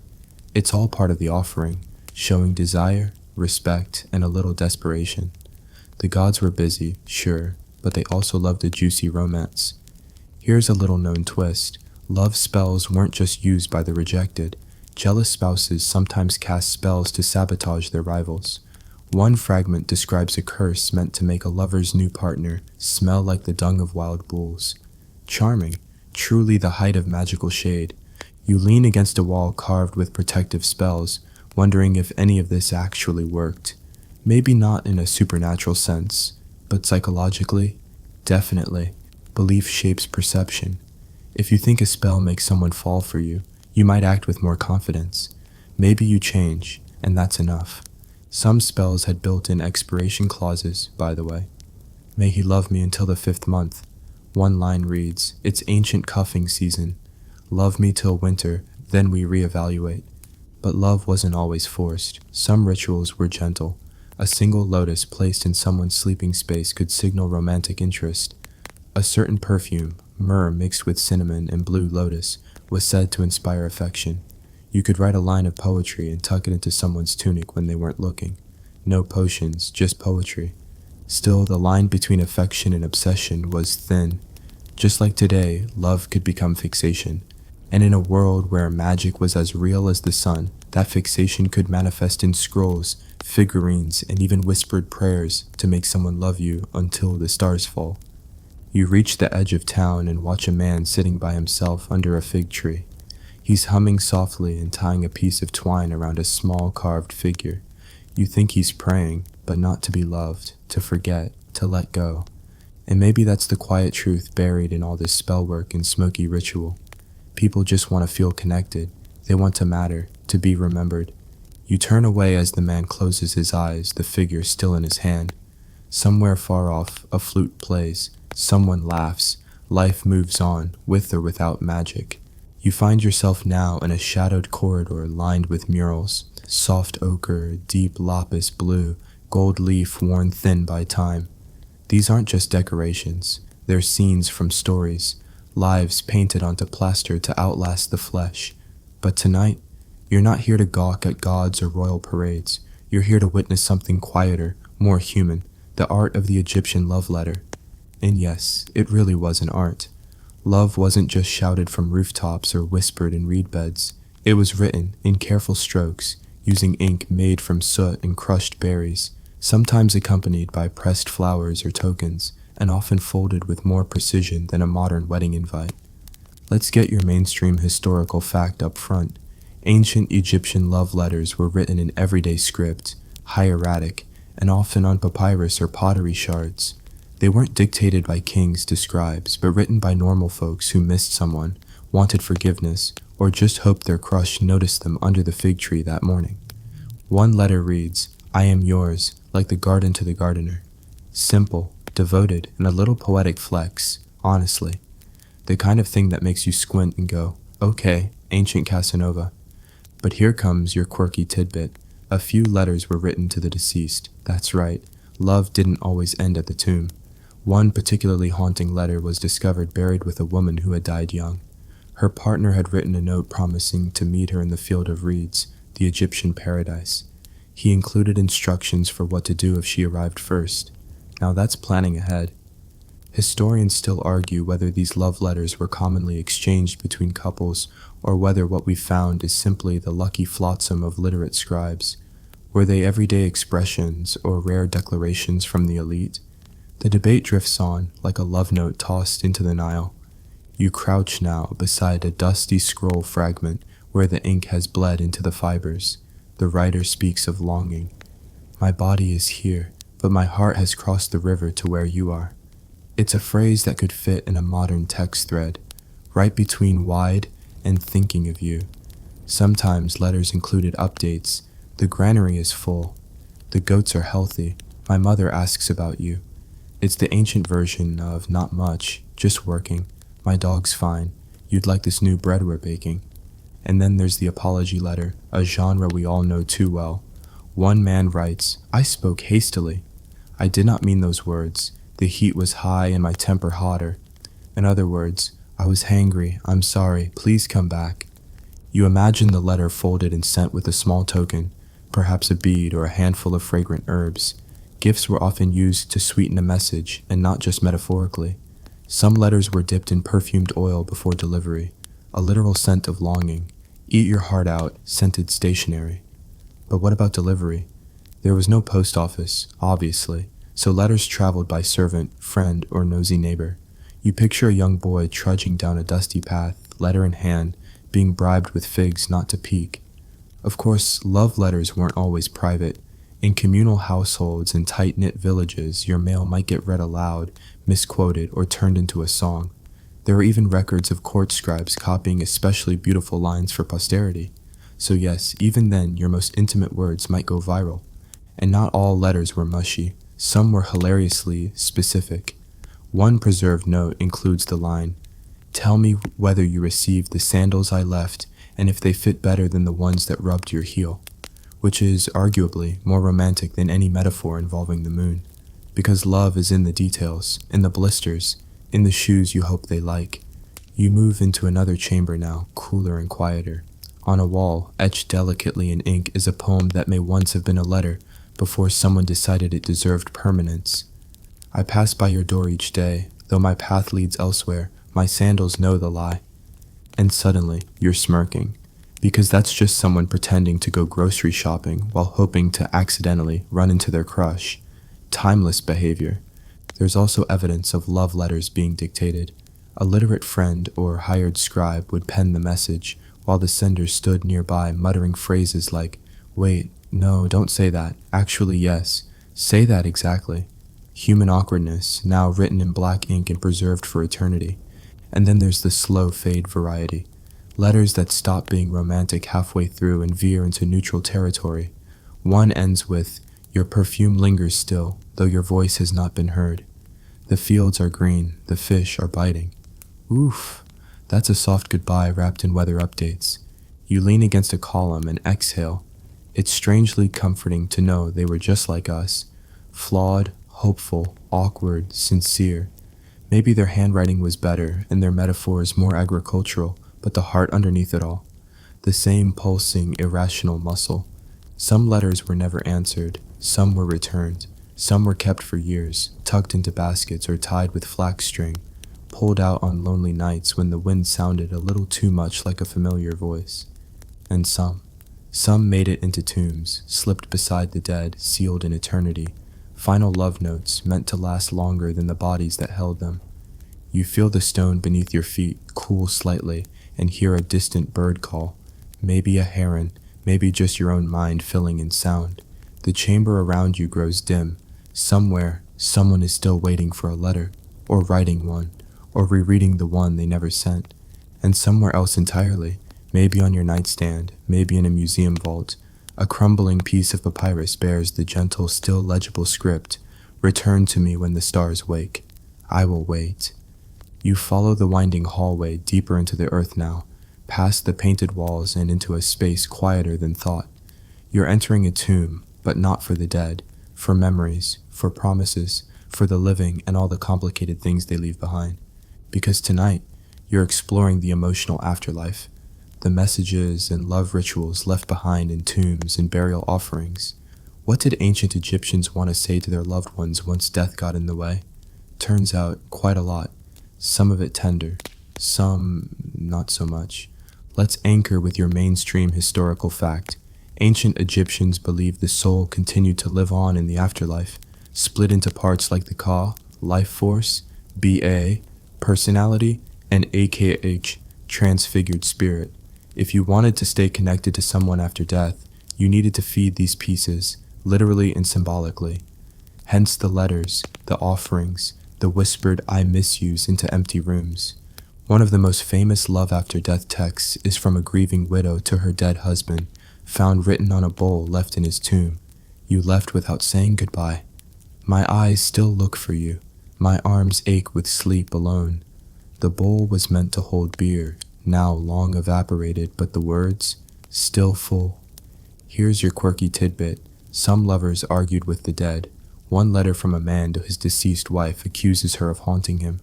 It's all part of the offering, showing desire, respect, and a little desperation. The gods were busy, sure, but they also loved a juicy romance. Here's a little known twist. Love spells weren't just used by the rejected. Jealous spouses sometimes cast spells to sabotage their rivals. One fragment describes a curse meant to make a lover's new partner smell like the dung of wild bulls. Charming, truly the height of magical shade. You lean against a wall carved with protective spells, wondering if any of this actually worked. Maybe not in a supernatural sense, but psychologically, definitely. Belief shapes perception. If you think a spell makes someone fall for you, you might act with more confidence. Maybe you change, and that's enough. Some spells had built-in expiration clauses, by the way. May he love me until the 5th month. One line reads, it's ancient cuffing season. Love me till winter, then we reevaluate. But love wasn't always forced. Some rituals were gentle. A single lotus placed in someone's sleeping space could signal romantic interest. A certain perfume, myrrh mixed with cinnamon and blue lotus, was said to inspire affection. You could write a line of poetry and tuck it into someone's tunic when they weren't looking. No potions, just poetry. Still, the line between affection and obsession was thin. Just like today, love could become fixation. And in a world where magic was as real as the sun, that fixation could manifest in scrolls, figurines, and even whispered prayers to make someone love you until the stars fall. You reach the edge of town and watch a man sitting by himself under a fig tree. He's humming softly and tying a piece of twine around a small carved figure. You think he's praying, but not to be loved, to forget, to let go. And maybe that's the quiet truth buried in all this spell work and smoky ritual. People just want to feel connected. They want to matter, to be remembered. You turn away as the man closes his eyes, the figure still in his hand. Somewhere far off, a flute plays. Someone laughs. Life moves on, with or without magic. You find yourself now in a shadowed corridor lined with murals. Soft ochre, deep lapis blue, gold leaf worn thin by time. These aren't just decorations. They're scenes from stories. Lives painted onto plaster to outlast the flesh. But tonight, you're not here to gawk at gods or royal parades. You're here to witness something quieter, more human, the art of the Egyptian love letter. And yes, it really was an art. Love wasn't just shouted from rooftops or whispered in reed beds. It was written in careful strokes, using ink made from soot and crushed berries, sometimes accompanied by pressed flowers or tokens, and often folded with more precision than a modern wedding invite. Let's get your mainstream historical fact up front. Ancient Egyptian love letters were written in everyday script, hieratic, and often on papyrus or pottery shards. They weren't dictated by kings to scribes, but written by normal folks who missed someone, wanted forgiveness, or just hoped their crush noticed them under the fig tree that morning. One letter reads, I am yours, like the garden to the gardener. Simple, devoted, and a little poetic flex, honestly. The kind of thing that makes you squint and go, okay, ancient Casanova. But here comes your quirky tidbit. A few letters were written to the deceased. That's right, love didn't always end at the tomb. One particularly haunting letter was discovered buried with a woman who had died young. Her partner had written a note promising to meet her in the field of reeds, the Egyptian paradise. He included instructions for what to do if she arrived first. Now that's planning ahead. Historians still argue whether these love letters were commonly exchanged between couples or whether what we found is simply the lucky flotsam of literate scribes. Were they everyday expressions or rare declarations from the elite? The debate drifts on, like a love note tossed into the Nile. You crouch now beside a dusty scroll fragment where the ink has bled into the fibers. The writer speaks of longing. My body is here, but my heart has crossed the river to where you are. It's a phrase that could fit in a modern text thread, right between wide and thinking of you. Sometimes letters included updates. The granary is full. The goats are healthy. My mother asks about you. It's the ancient version of not much, just working. My dog's fine. You'd like this new bread we're baking. And then there's the apology letter, a genre we all know too well. One man writes, I spoke hastily. I did not mean those words. The heat was high and my temper hotter. In other words, I was hangry. I'm sorry. Please come back. You imagine the letter folded and sent with a small token, perhaps a bead or a handful of fragrant herbs. Gifts were often used to sweeten a message, and not just metaphorically. Some letters were dipped in perfumed oil before delivery, a literal scent of longing. Eat your heart out, scented stationery. But what about delivery? There was no post office, obviously, so letters traveled by servant, friend, or nosy neighbor. You picture a young boy trudging down a dusty path, letter in hand, being bribed with figs not to peek. Of course, love letters weren't always private. In communal households and tight-knit villages, your mail might get read aloud, misquoted, or turned into a song. There are even records of court scribes copying especially beautiful lines for posterity. So yes, even then, your most intimate words might go viral. And not all letters were mushy. Some were hilariously specific. One preserved note includes the line, "Tell me whether you received the sandals I left, and if they fit better than the ones that rubbed your heel," which is arguably more romantic than any metaphor involving the moon. Because love is in the details, in the blisters, in the shoes you hope they like. You move into another chamber now, cooler and quieter. On a wall, etched delicately in ink, is a poem that may once have been a letter before someone decided it deserved permanence. I pass by your door each day, though my path leads elsewhere, my sandals know the lie. And suddenly, you're smirking, because that's just someone pretending to go grocery shopping while hoping to accidentally run into their crush. Timeless behavior. There's also evidence of love letters being dictated. A literate friend or hired scribe would pen the message, while the sender stood nearby muttering phrases like, "Wait, no, don't say that. Actually, yes. Say that exactly." Human awkwardness, now written in black ink and preserved for eternity. And then there's the slow fade variety. Letters that stop being romantic halfway through and veer into neutral territory. One ends with, "Your perfume lingers still, though your voice has not been heard. The fields are green, the fish are biting." Oof, that's a soft goodbye wrapped in weather updates. You lean against a column and exhale. It's strangely comforting to know they were just like us, flawed, hopeful, awkward, sincere. Maybe their handwriting was better and their metaphors more agricultural, but the heart underneath it all, the same pulsing, irrational muscle. Some letters were never answered, some were returned, some were kept for years, tucked into baskets or tied with flax string, pulled out on lonely nights when the wind sounded a little too much like a familiar voice. And some made it into tombs, slipped beside the dead, sealed in eternity, final love notes meant to last longer than the bodies that held them. You feel the stone beneath your feet cool slightly and hear a distant bird call, maybe a heron, maybe just your own mind filling in sound. The chamber around you grows dim. Somewhere, someone is still waiting for a letter, or writing one, or rereading the one they never sent. And somewhere else entirely, maybe on your nightstand, maybe in a museum vault, a crumbling piece of papyrus bears the gentle, still legible script, "Return to me when the stars wake. I will wait." You follow the winding hallway deeper into the earth now, past the painted walls and into a space quieter than thought. You're entering a tomb, but not for the dead, for memories, for promises, for the living and all the complicated things they leave behind. Because tonight, you're exploring the emotional afterlife, the messages and love rituals left behind in tombs and burial offerings. What did ancient Egyptians want to say to their loved ones once death got in the way? Turns out, quite a lot. Some of it tender, some not so much. Let's anchor with your mainstream historical fact. Ancient Egyptians believed the soul continued to live on in the afterlife, split into parts like the Ka, life force, Ba, personality, and Akh, transfigured spirit. If you wanted to stay connected to someone after death, you needed to feed these pieces, literally and symbolically. Hence the letters, the offerings, the whispered "I miss yous" into empty rooms. One of the most famous love after death texts is from a grieving widow to her dead husband, found written on a bowl left in his tomb. "You left without saying goodbye. My eyes still look for you. My arms ache with sleep alone." The bowl was meant to hold beer, now long evaporated, but the words, still full. Here's your quirky tidbit. Some lovers argued with the dead. One letter from a man to his deceased wife accuses her of haunting him.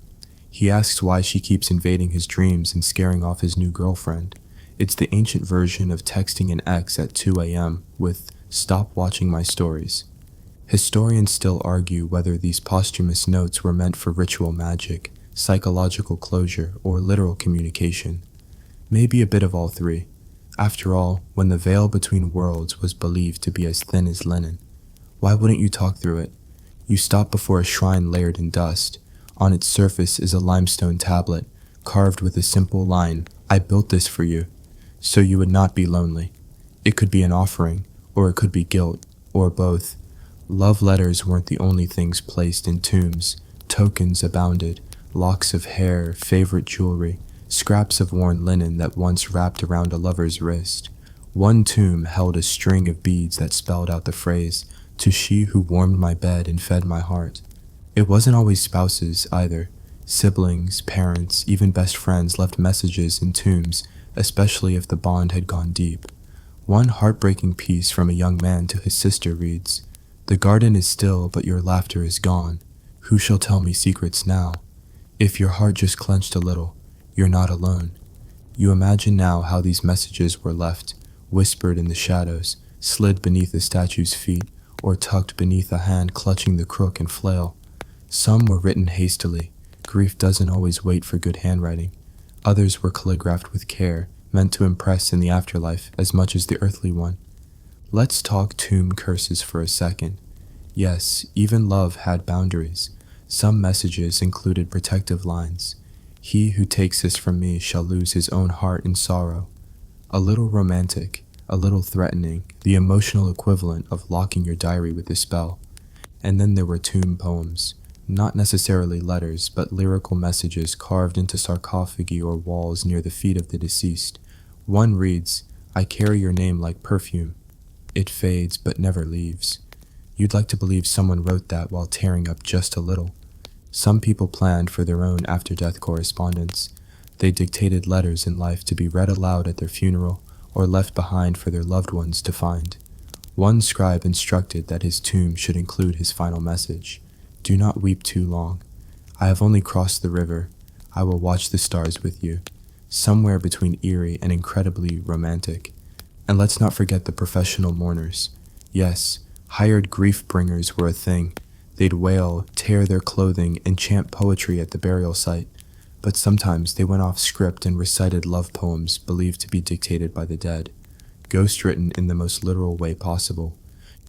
He asks why she keeps invading his dreams and scaring off his new girlfriend. It's the ancient version of texting an ex at 2 a.m. with "Stop watching my stories." Historians still argue whether these posthumous notes were meant for ritual magic, psychological closure, or literal communication. Maybe a bit of all three. After all, when the veil between worlds was believed to be as thin as linen, why wouldn't you talk through it? You stop before a shrine layered in dust. On its surface is a limestone tablet, carved with a simple line, "I built this for you," so you would not be lonely. It could be an offering, or it could be guilt, or both. Love letters weren't the only things placed in tombs. Tokens abounded, locks of hair, favorite jewelry, scraps of worn linen that once wrapped around a lover's wrist. One tomb held a string of beads that spelled out the phrase, "To she who warmed my bed and fed my heart." It wasn't always spouses, either. Siblings, parents, even best friends left messages in tombs, especially if the bond had gone deep. One heartbreaking piece from a young man to his sister reads, "The garden is still, but your laughter is gone. Who shall tell me secrets now? If your heart just clenched a little, you're not alone." You imagine now how these messages were left, whispered in the shadows, slid beneath a statue's feet, or tucked beneath a hand clutching the crook and flail. Some were written hastily. Grief doesn't always wait for good handwriting. Others were calligraphed with care, meant to impress in the afterlife as much as the earthly one. Let's talk tomb curses for a second. Yes, even love had boundaries. Some messages included protective lines. "He who takes this from me shall lose his own heart in sorrow." A little romantic, a little threatening, the emotional equivalent of locking your diary with a spell. And then there were tomb poems. Not necessarily letters, but lyrical messages carved into sarcophagi or walls near the feet of the deceased. One reads, "I carry your name like perfume. It fades but never leaves." You'd like to believe someone wrote that while tearing up just a little. Some people planned for their own after-death correspondence. They dictated letters in life to be read aloud at their funeral or left behind for their loved ones to find. One scribe instructed that his tomb should include his final message. "Do not weep too long. I have only crossed the river. I will watch the stars with you." Somewhere between eerie and incredibly romantic. And let's not forget the professional mourners. Yes, hired grief bringers were a thing. They'd wail, tear their clothing, and chant poetry at the burial site. But sometimes they went off script and recited love poems believed to be dictated by the dead, ghost-written in the most literal way possible.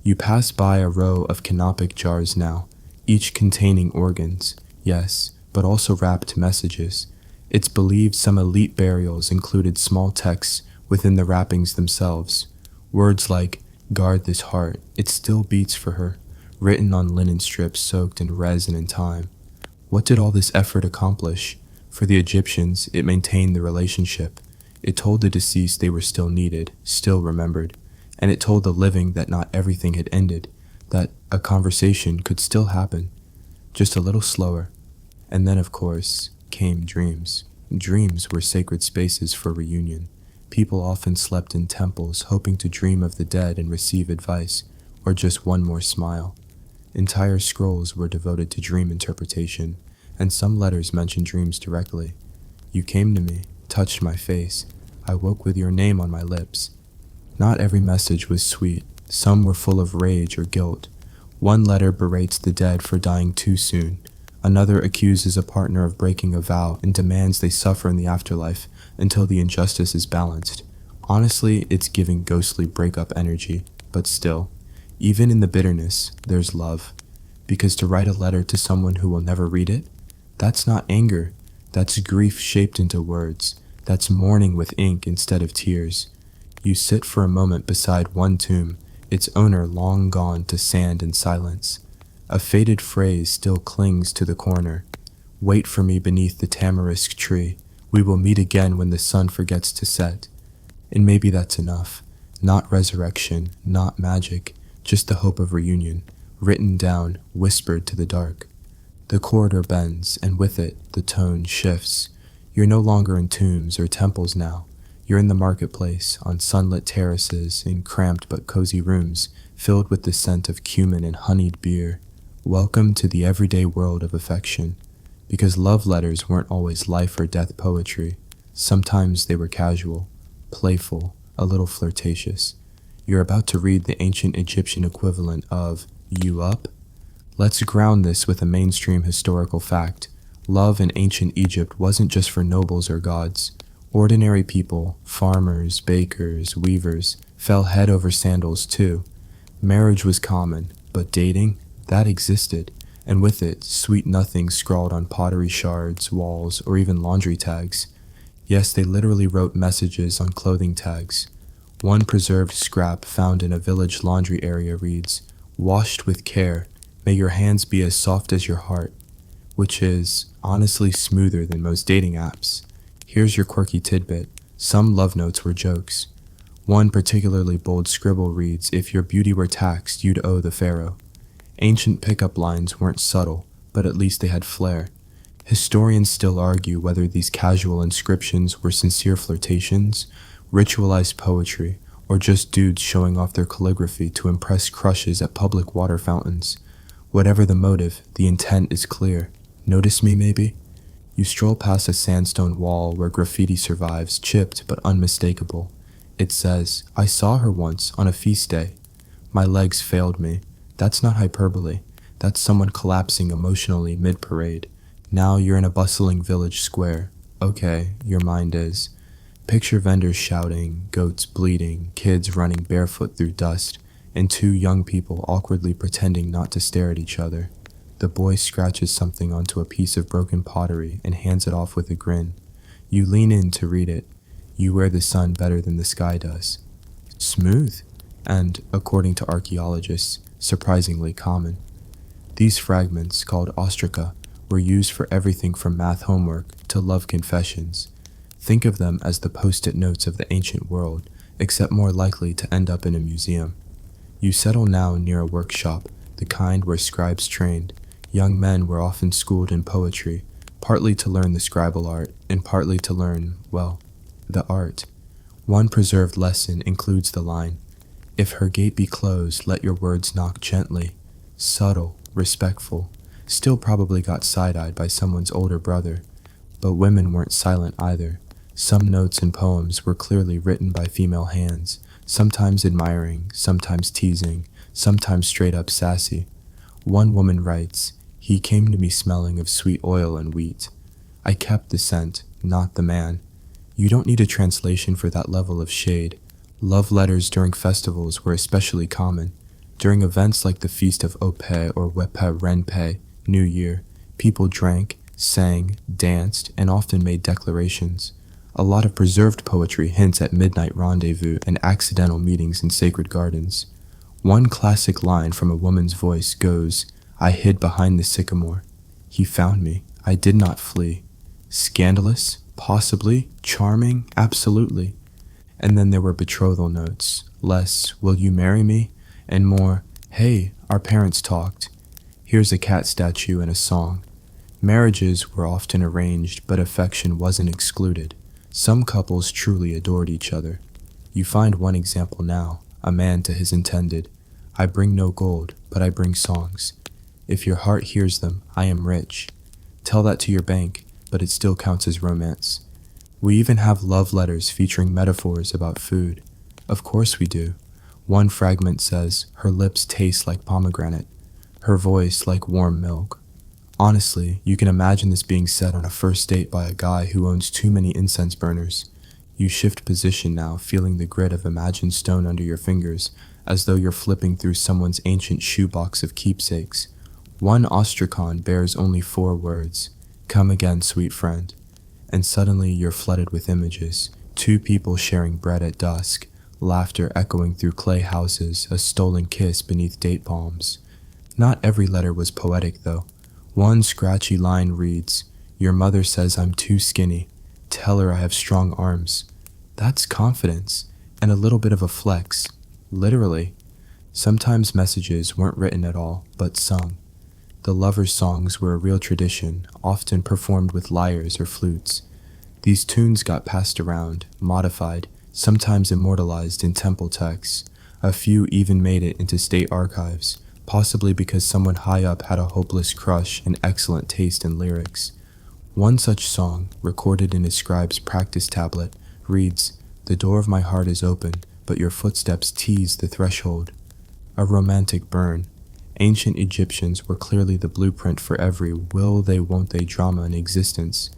You pass by a row of canopic jars now, each containing organs, yes, but also wrapped messages. It's believed some elite burials included small texts within the wrappings themselves. Words like, "Guard this heart, it still beats for her," written on linen strips soaked in resin and time. What did all this effort accomplish? For the Egyptians, it maintained the relationship. It told the deceased they were still needed, still remembered. And it told the living that not everything had ended, that a conversation could still happen, just a little slower. And then, of course, came dreams. Dreams were sacred spaces for reunion. People often slept in temples, hoping to dream of the dead and receive advice, or just one more smile. Entire scrolls were devoted to dream interpretation, and some letters mentioned dreams directly. "You came to me, touched my face. I woke with your name on my lips." Not every message was sweet. Some were full of rage or guilt. One letter berates the dead for dying too soon. Another accuses a partner of breaking a vow and demands they suffer in the afterlife until the injustice is balanced. Honestly, it's giving ghostly breakup energy, but still, even in the bitterness, there's love. Because to write a letter to someone who will never read it, that's not anger. That's grief shaped into words. That's mourning with ink instead of tears. You sit for a moment beside one tomb, its owner long gone to sand and silence. A faded phrase still clings to the corner. "Wait for me beneath the tamarisk tree. We will meet again when the sun forgets to set." And maybe that's enough. Not resurrection, not magic, just the hope of reunion, written down, whispered to the dark. The corridor bends, and with it, the tone shifts. You're no longer in tombs or temples now. You're in the marketplace, on sunlit terraces, in cramped but cozy rooms, filled with the scent of cumin and honeyed beer. Welcome to the everyday world of affection. Because love letters weren't always life or death poetry. Sometimes they were casual, playful, a little flirtatious. You're about to read the ancient Egyptian equivalent of, You up? Let's ground this with a mainstream historical fact. Love in ancient Egypt wasn't just for nobles or gods. Ordinary people, farmers, bakers, weavers, fell head over sandals too. Marriage was common, but dating, that existed, and with it, sweet nothings scrawled on pottery shards, walls, or even laundry tags. Yes, they literally wrote messages on clothing tags. One preserved scrap found in a village laundry area reads, "Washed with care, may your hands be as soft as your heart," which is honestly smoother than most dating apps. Here's your quirky tidbit. Some love notes were jokes. One particularly bold scribble reads, "If your beauty were taxed, you'd owe the pharaoh." Ancient pickup lines weren't subtle, but at least they had flair. Historians still argue whether these casual inscriptions were sincere flirtations, ritualized poetry, or just dudes showing off their calligraphy to impress crushes at public water fountains. Whatever the motive, the intent is clear. Notice me, maybe? You stroll past a sandstone wall where graffiti survives, chipped but unmistakable. It says, "I saw her once on a feast day. My legs failed me." That's not hyperbole. That's someone collapsing emotionally mid-parade. Now you're in a bustling village square. Okay, your mind is. Picture vendors shouting, goats bleating, kids running barefoot through dust, and two young people awkwardly pretending not to stare at each other. The boy scratches something onto a piece of broken pottery and hands it off with a grin. You lean in to read it. You wear the sun better than the sky does. Smooth, and, according to archaeologists, surprisingly common. These fragments, called ostraca, were used for everything from math homework to love confessions. Think of them as the post-it notes of the ancient world, except more likely to end up in a museum. You settle now near a workshop, the kind where scribes trained. Young men were often schooled in poetry, partly to learn the scribal art, and partly to learn, well, the art. One preserved lesson includes the line, "If her gate be closed, let your words knock gently." Subtle, respectful, still probably got side-eyed by someone's older brother. But women weren't silent either. Some notes and poems were clearly written by female hands, sometimes admiring, sometimes teasing, sometimes straight up sassy. One woman writes, "He came to me smelling of sweet oil and wheat. I kept the scent, not the man." You don't need a translation for that level of shade. Love letters during festivals were especially common. During events like the Feast of Ope or Wepe Renpe, New Year, people drank, sang, danced, and often made declarations. A lot of preserved poetry hints at midnight rendezvous and accidental meetings in sacred gardens. One classic line from a woman's voice goes, "I hid behind the sycamore. He found me. I did not flee." Scandalous? Possibly. Charming? Absolutely. And then there were betrothal notes. Less, "Will you marry me?" and more, "Hey, our parents talked. Here's a cat statue and a song." Marriages were often arranged, but affection wasn't excluded. Some couples truly adored each other. You find one example now, a man to his intended, "I bring no gold, but I bring songs. If your heart hears them, I am rich." Tell that to your bank, but it still counts as romance. We even have love letters featuring metaphors about food. Of course we do. One fragment says, "Her lips taste like pomegranate, her voice like warm milk." Honestly, you can imagine this being said on a first date by a guy who owns too many incense burners. You shift position now, feeling the grit of imagined stone under your fingers, as though you're flipping through someone's ancient shoebox of keepsakes. One ostracon bears only 4 words, "Come again, sweet friend." And suddenly you're flooded with images. 2 people sharing bread at dusk, laughter echoing through clay houses, a stolen kiss beneath date palms. Not every letter was poetic, though. One scratchy line reads, "Your mother says I'm too skinny. Tell her I have strong arms." That's confidence, and a little bit of a flex. Literally. Sometimes messages weren't written at all, but sung. The lovers' songs were a real tradition, often performed with lyres or flutes. These tunes got passed around, modified, sometimes immortalized in temple texts. A few even made it into state archives, possibly because someone high up had a hopeless crush and excellent taste in lyrics. One such song, recorded in a scribe's practice tablet, reads, "The door of my heart is open, but your footsteps tease the threshold." A romantic burn. Ancient Egyptians were clearly the blueprint for every will they won't they drama in existence.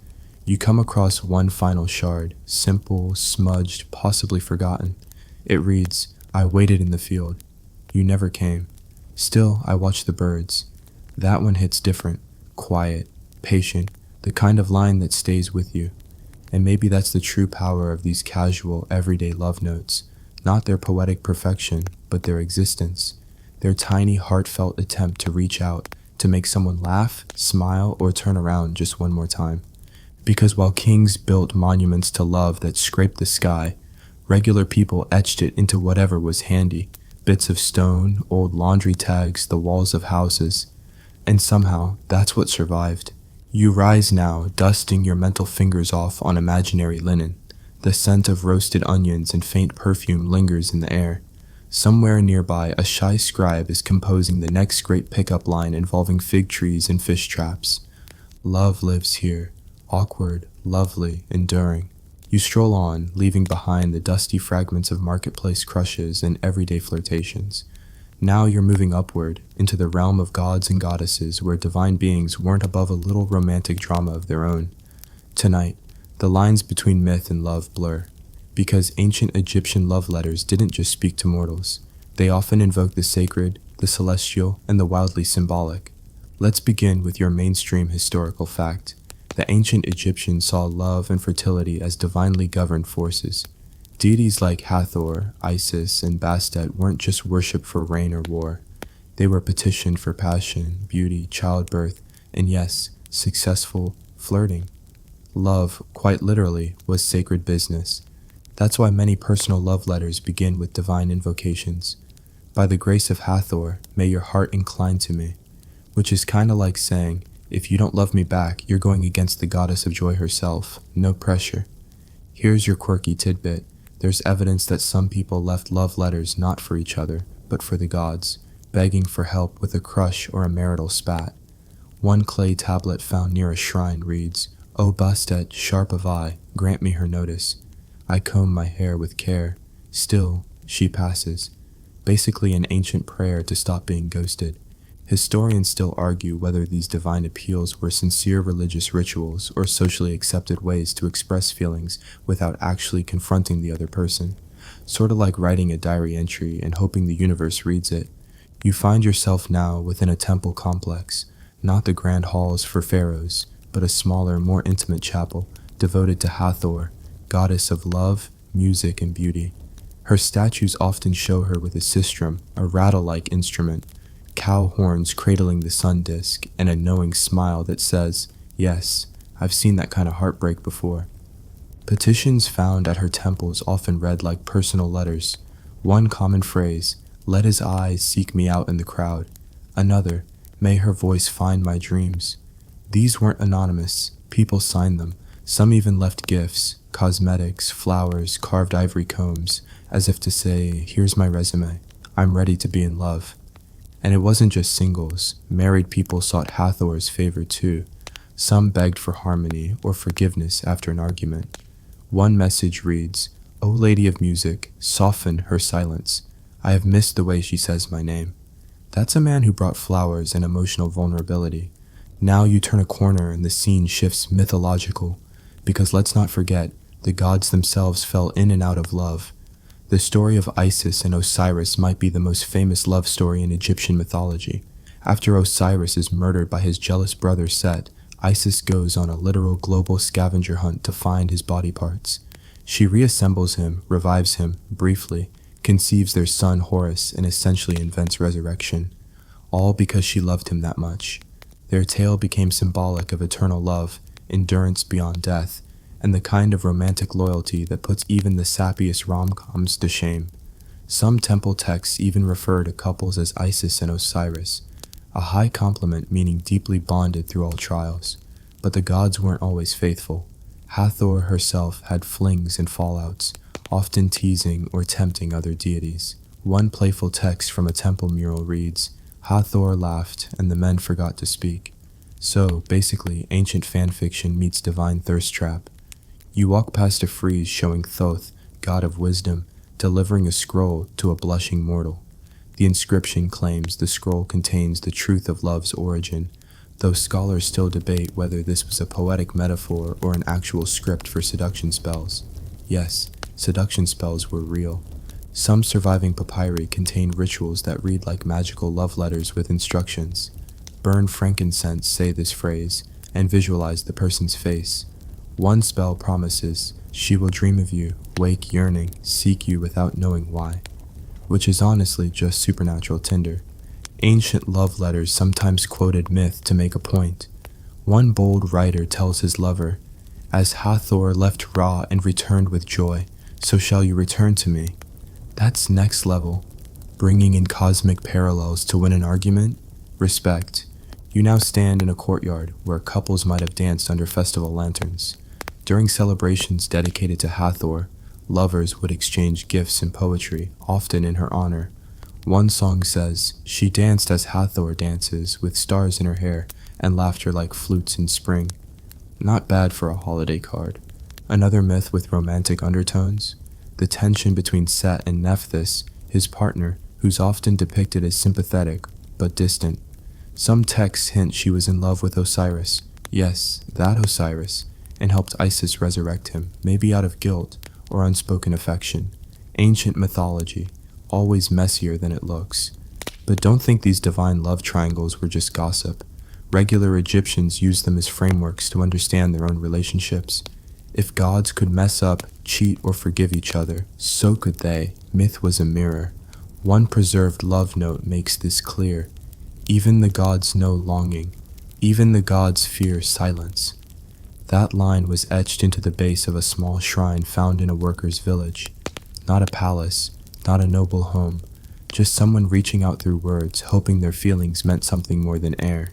You come across one final shard, simple, smudged, possibly forgotten. It reads, "I waited in the field. You never came. Still, I watched the birds." That one hits different, quiet, patient, the kind of line that stays with you. And maybe that's the true power of these casual, everyday love notes. Not their poetic perfection, but their existence. Their tiny, heartfelt attempt to reach out, to make someone laugh, smile, or turn around just one more time. Because while kings built monuments to love that scraped the sky, regular people etched it into whatever was handy, bits of stone, old laundry tags, the walls of houses. And somehow, that's what survived. You rise now, dusting your mental fingers off on imaginary linen. The scent of roasted onions and faint perfume lingers in the air. Somewhere nearby, a shy scribe is composing the next great pickup line involving fig trees and fish traps. Love lives here, awkward, lovely, enduring. You stroll on, leaving behind the dusty fragments of marketplace crushes and everyday flirtations. Now you're moving upward, into the realm of gods and goddesses where divine beings weren't above a little romantic drama of their own. Tonight, the lines between myth and love blur, because ancient Egyptian love letters didn't just speak to mortals. They often invoked the sacred, the celestial, and the wildly symbolic. Let's begin with your mainstream historical fact. The ancient Egyptians saw love and fertility as divinely governed forces. Deities like Hathor, Isis, and Bastet weren't just worshipped for rain or war. They were petitioned for passion, beauty, childbirth, and yes, successful flirting. Love, quite literally, was sacred business. That's why many personal love letters begin with divine invocations. By the grace of Hathor, may your heart incline to me. Which is kinda like saying, if you don't love me back, you're going against the goddess of joy herself. No pressure. Here's your quirky tidbit. There's evidence that some people left love letters not for each other, but for the gods, begging for help with a crush or a marital spat. One clay tablet found near a shrine reads, "O Bastet, sharp of eye, grant me her notice. I comb my hair with care. Still, she passes." Basically an ancient prayer to stop being ghosted. Historians still argue whether these divine appeals were sincere religious rituals or socially accepted ways to express feelings without actually confronting the other person. Sort of like writing a diary entry and hoping the universe reads it. You find yourself now within a temple complex, not the grand halls for pharaohs, but a smaller, more intimate chapel devoted to Hathor, goddess of love, music, and beauty. Her statues often show her with a sistrum, a rattle-like instrument, cow horns cradling the sun disk, and a knowing smile that says, "Yes, I've seen that kind of heartbreak before." Petitions found at her temples often read like personal letters. One common phrase, "Let his eyes seek me out in the crowd." Another, "May her voice find my dreams." These weren't anonymous. People signed them. Some even left gifts, cosmetics, flowers, carved ivory combs, as if to say, "Here's my resume. I'm ready to be in love." And it wasn't just singles. Married people sought Hathor's favor too. Some begged for harmony or forgiveness after an argument. One message reads, "O Lady of Music, soften her silence. I have missed the way she says my name." That's a man who brought flowers and emotional vulnerability. Now you turn a corner and the scene shifts mythological. Because let's not forget, the gods themselves fell in and out of love. The story of Isis and Osiris might be the most famous love story in Egyptian mythology. After Osiris is murdered by his jealous brother Set, Isis goes on a literal global scavenger hunt to find his body parts. She reassembles him, revives him, briefly, conceives their son Horus, and essentially invents resurrection. All because she loved him that much. Their tale became symbolic of eternal love, endurance beyond death, and the kind of romantic loyalty that puts even the sappiest rom-coms to shame. Some temple texts even refer to couples as Isis and Osiris, a high compliment meaning deeply bonded through all trials. But the gods weren't always faithful. Hathor herself had flings and fallouts, often teasing or tempting other deities. One playful text from a temple mural reads, "Hathor laughed, and the men forgot to speak." So, basically, ancient fanfiction meets divine thirst trap. You walk past a frieze showing Thoth, god of wisdom, delivering a scroll to a blushing mortal. The inscription claims the scroll contains the truth of love's origin, though scholars still debate whether this was a poetic metaphor or an actual script for seduction spells. Yes, seduction spells were real. Some surviving papyri contain rituals that read like magical love letters with instructions. Burn frankincense, say this phrase, and visualize the person's face. One spell promises, she will dream of you, wake yearning, seek you without knowing why. Which is honestly just supernatural Tinder. Ancient love letters sometimes quoted myth to make a point. One bold writer tells his lover, "As Hathor left Ra and returned with joy, so shall you return to me." That's next level. Bringing in cosmic parallels to win an argument? Respect. You now stand in a courtyard where couples might have danced under festival lanterns. During celebrations dedicated to Hathor, lovers would exchange gifts and poetry, often in her honor. One song says, "She danced as Hathor dances, with stars in her hair and laughter like flutes in spring." Not bad for a holiday card. Another myth with romantic undertones? The tension between Set and Nephthys, his partner, who's often depicted as sympathetic but distant. Some texts hint she was in love with Osiris, yes, that Osiris, and helped Isis resurrect him, maybe out of guilt or unspoken affection. Ancient mythology, always messier than it looks. But don't think these divine love triangles were just gossip. Regular Egyptians used them as frameworks to understand their own relationships. If gods could mess up, cheat, or forgive each other, so could they. Myth was a mirror. One preserved love note makes this clear. Even the gods know longing. Even the gods fear silence. That line was etched into the base of a small shrine found in a worker's village. Not a palace, not a noble home, just someone reaching out through words, hoping their feelings meant something more than air.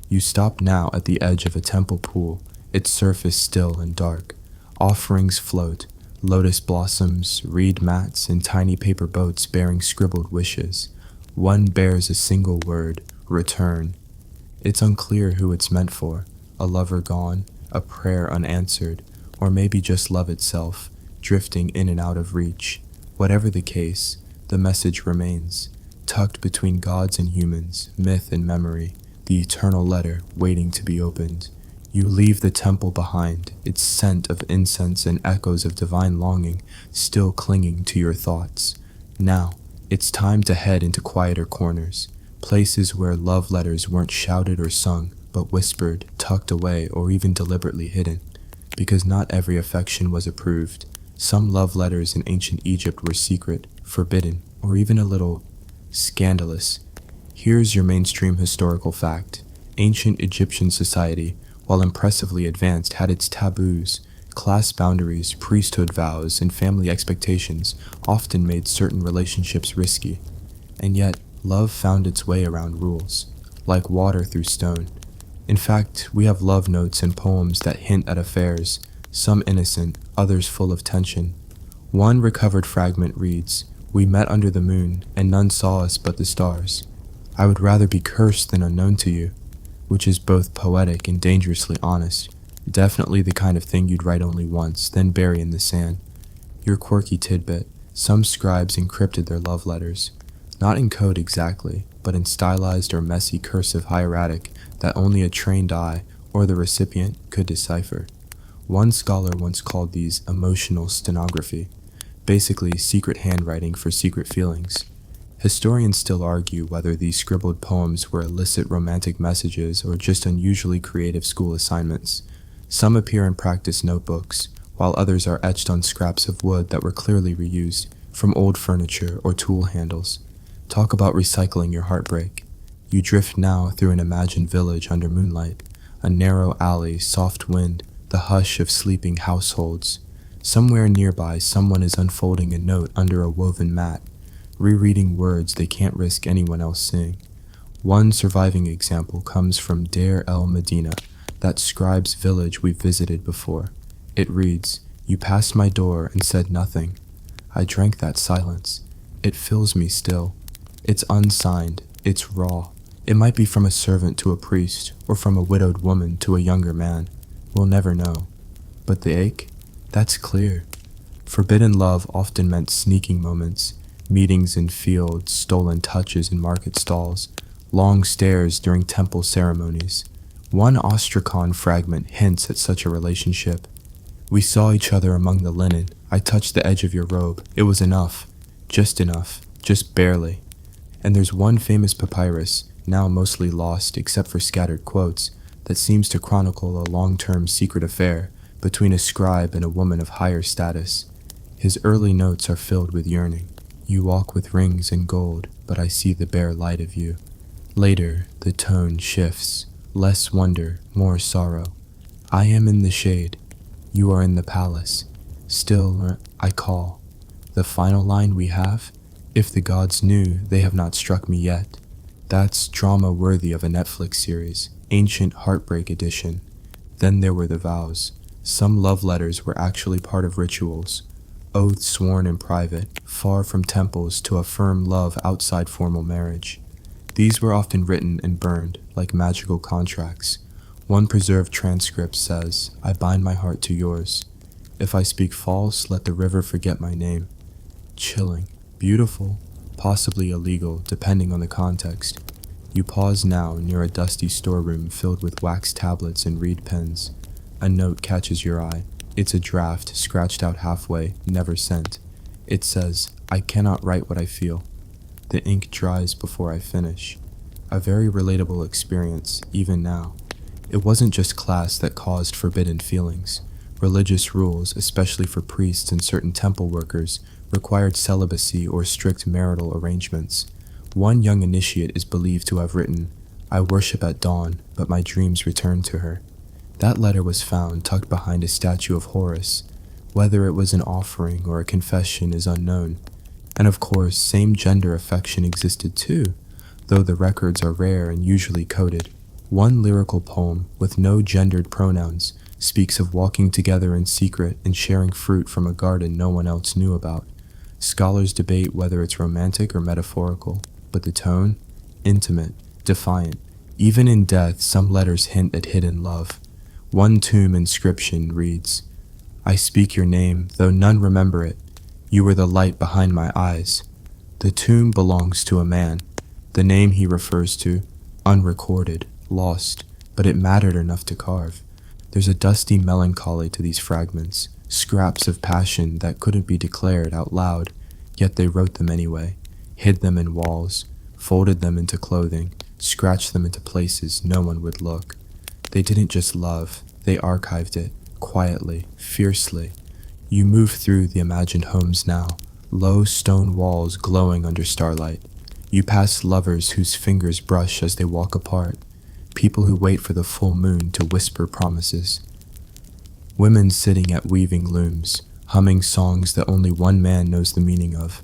You stop now at the edge of a temple pool, its surface still and dark. Offerings float, lotus blossoms, reed mats, and tiny paper boats bearing scribbled wishes. One bears a single word, return. It's unclear who it's meant for, a lover gone, a prayer unanswered, or maybe just love itself, drifting in and out of reach. Whatever the case, the message remains, tucked between gods and humans, myth and memory, the eternal letter waiting to be opened. You leave the temple behind, its scent of incense and echoes of divine longing still clinging to your thoughts. Now, it's time to head into quieter corners, places where love letters weren't shouted or sung, but whispered, tucked away, or even deliberately hidden. Because not every affection was approved. Some love letters in ancient Egypt were secret, forbidden, or even a little scandalous. Here's your mainstream historical fact. Ancient Egyptian society, while impressively advanced, had its taboos. Class boundaries, priesthood vows, and family expectations often made certain relationships risky. And yet, love found its way around rules, like water through stone. In fact, we have love notes and poems that hint at affairs, some innocent, others full of tension. One recovered fragment reads, "We met under the moon, and none saw us but the stars. I would rather be cursed than unknown to you," which is both poetic and dangerously honest. Definitely the kind of thing you'd write only once, then bury in the sand. Your quirky tidbit, some scribes encrypted their love letters. Not in code exactly, but in stylized or messy cursive hieratic that only a trained eye or the recipient could decipher. One scholar once called these emotional stenography, basically secret handwriting for secret feelings. Historians still argue whether these scribbled poems were illicit romantic messages or just unusually creative school assignments. Some appear in practice notebooks, while others are etched on scraps of wood that were clearly reused from old furniture or tool handles. Talk about recycling your heartbreak. You drift now through an imagined village under moonlight, a narrow alley, soft wind, the hush of sleeping households. Somewhere nearby, someone is unfolding a note under a woven mat, rereading words they can't risk anyone else seeing. One surviving example comes from Deir el-Medina, that scribe's village we visited before. It reads, "You passed my door and said nothing. I drank that silence. It fills me still. It's unsigned. It's raw. It might be from a servant to a priest, or from a widowed woman to a younger man. We'll never know. But the ache? That's clear." Forbidden love often meant sneaking moments, meetings in fields, stolen touches in market stalls, long stares during temple ceremonies. One ostrakhan fragment hints at such a relationship. We saw each other among the linen. I touched the edge of your robe. It was enough, just barely. And there's one famous papyrus, now mostly lost except for scattered quotes, that seems to chronicle a long-term secret affair between a scribe and a woman of higher status. His early notes are filled with yearning. You walk with rings and gold, but I see the bare light of you. Later, the tone shifts. Less wonder, more sorrow. I am in the shade. You are in the palace. Still, I call. The final line we have? If the gods knew, they have not struck me yet. That's drama worthy of a Netflix series, Ancient Heartbreak Edition. Then there were the vows. Some love letters were actually part of rituals. Oaths sworn in private, far from temples to affirm love outside formal marriage. These were often written and burned, like magical contracts. One preserved transcript says, I bind my heart to yours. If I speak false, let the river forget my name. Chilling, beautiful, possibly illegal, depending on the context. You pause now near a dusty storeroom filled with wax tablets and reed pens. A note catches your eye. It's a draft, scratched out halfway, never sent. It says, I cannot write what I feel. The ink dries before I finish. A very relatable experience, even now. It wasn't just class that caused forbidden feelings. Religious rules, especially for priests and certain temple workers, required celibacy or strict marital arrangements. One young initiate is believed to have written, I worship at dawn, but my dreams return to her. That letter was found tucked behind a statue of Horus. Whether it was an offering or a confession is unknown. And of course, same-gender affection existed too, though the records are rare and usually coded. One lyrical poem, with no gendered pronouns, speaks of walking together in secret and sharing fruit from a garden no one else knew about. Scholars debate whether it's romantic or metaphorical, but the tone? Intimate, defiant. Even in death, some letters hint at hidden love. One tomb inscription reads, I speak your name, though none remember it. You were the light behind my eyes. The tomb belongs to a man. The name he refers to, unrecorded, lost, but it mattered enough to carve. There's a dusty melancholy to these fragments, scraps of passion that couldn't be declared out loud, yet they wrote them anyway, hid them in walls, folded them into clothing, scratched them into places no one would look. They didn't just love, they archived it, quietly, fiercely. You move through the imagined homes now, low stone walls glowing under starlight. You pass lovers whose fingers brush as they walk apart, people who wait for the full moon to whisper promises. Women sitting at weaving looms, humming songs that only one man knows the meaning of.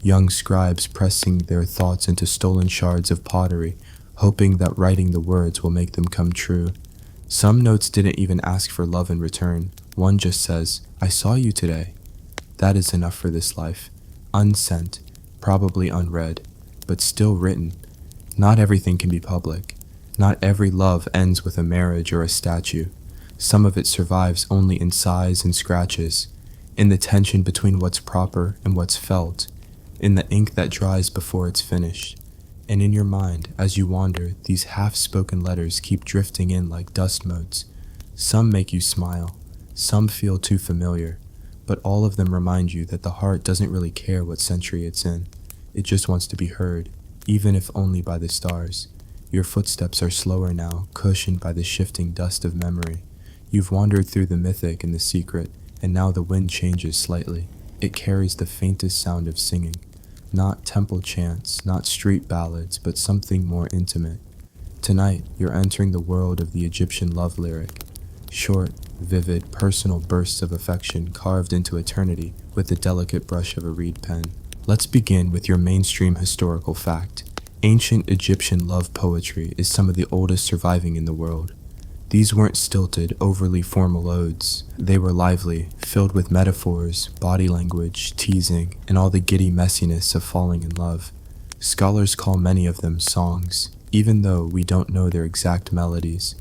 Young scribes pressing their thoughts into stolen shards of pottery, hoping that writing the words will make them come true. Some notes didn't even ask for love in return. One just says, I saw you today. That is enough for this life. Unsent, probably unread, but still written. Not everything can be public. Not every love ends with a marriage or a statue. Some of it survives only in sighs and scratches, in the tension between what's proper and what's felt, in the ink that dries before it's finished. And in your mind, as you wander, these half-spoken letters keep drifting in like dust motes. Some make you smile, some feel too familiar, but all of them remind you that the heart doesn't really care what century it's in. It just wants to be heard, even if only by the stars. Your footsteps are slower now, cushioned by the shifting dust of memory. You've wandered through the mythic and the secret, and now the wind changes slightly. It carries the faintest sound of singing. Not temple chants, not street ballads, but something more intimate. Tonight, you're entering the world of the Egyptian love lyric. Short, vivid, personal bursts of affection carved into eternity with the delicate brush of a reed pen. Let's begin with your mainstream historical fact. Ancient Egyptian love poetry is some of the oldest surviving in the world. These weren't stilted, overly formal odes. They were lively, filled with metaphors, body language, teasing, and all the giddy messiness of falling in love. Scholars call many of them songs, even though we don't know their exact melodies.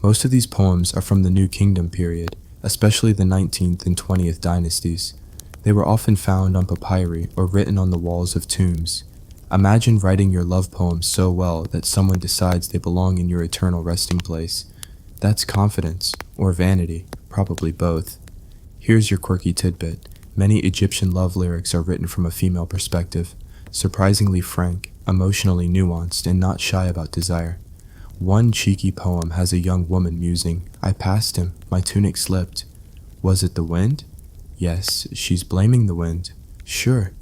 Most of these poems are from the New Kingdom period, especially the 19th and 20th dynasties. They were often found on papyri or written on the walls of tombs. Imagine writing your love poem so well that someone decides they belong in your eternal resting place. That's confidence, or vanity, probably both. Here's your quirky tidbit. Many Egyptian love lyrics are written from a female perspective, surprisingly frank, emotionally nuanced, and not shy about desire. One cheeky poem has a young woman musing, "I passed him, my tunic slipped. Was it the wind?" Yes, she's blaming the wind. Sure.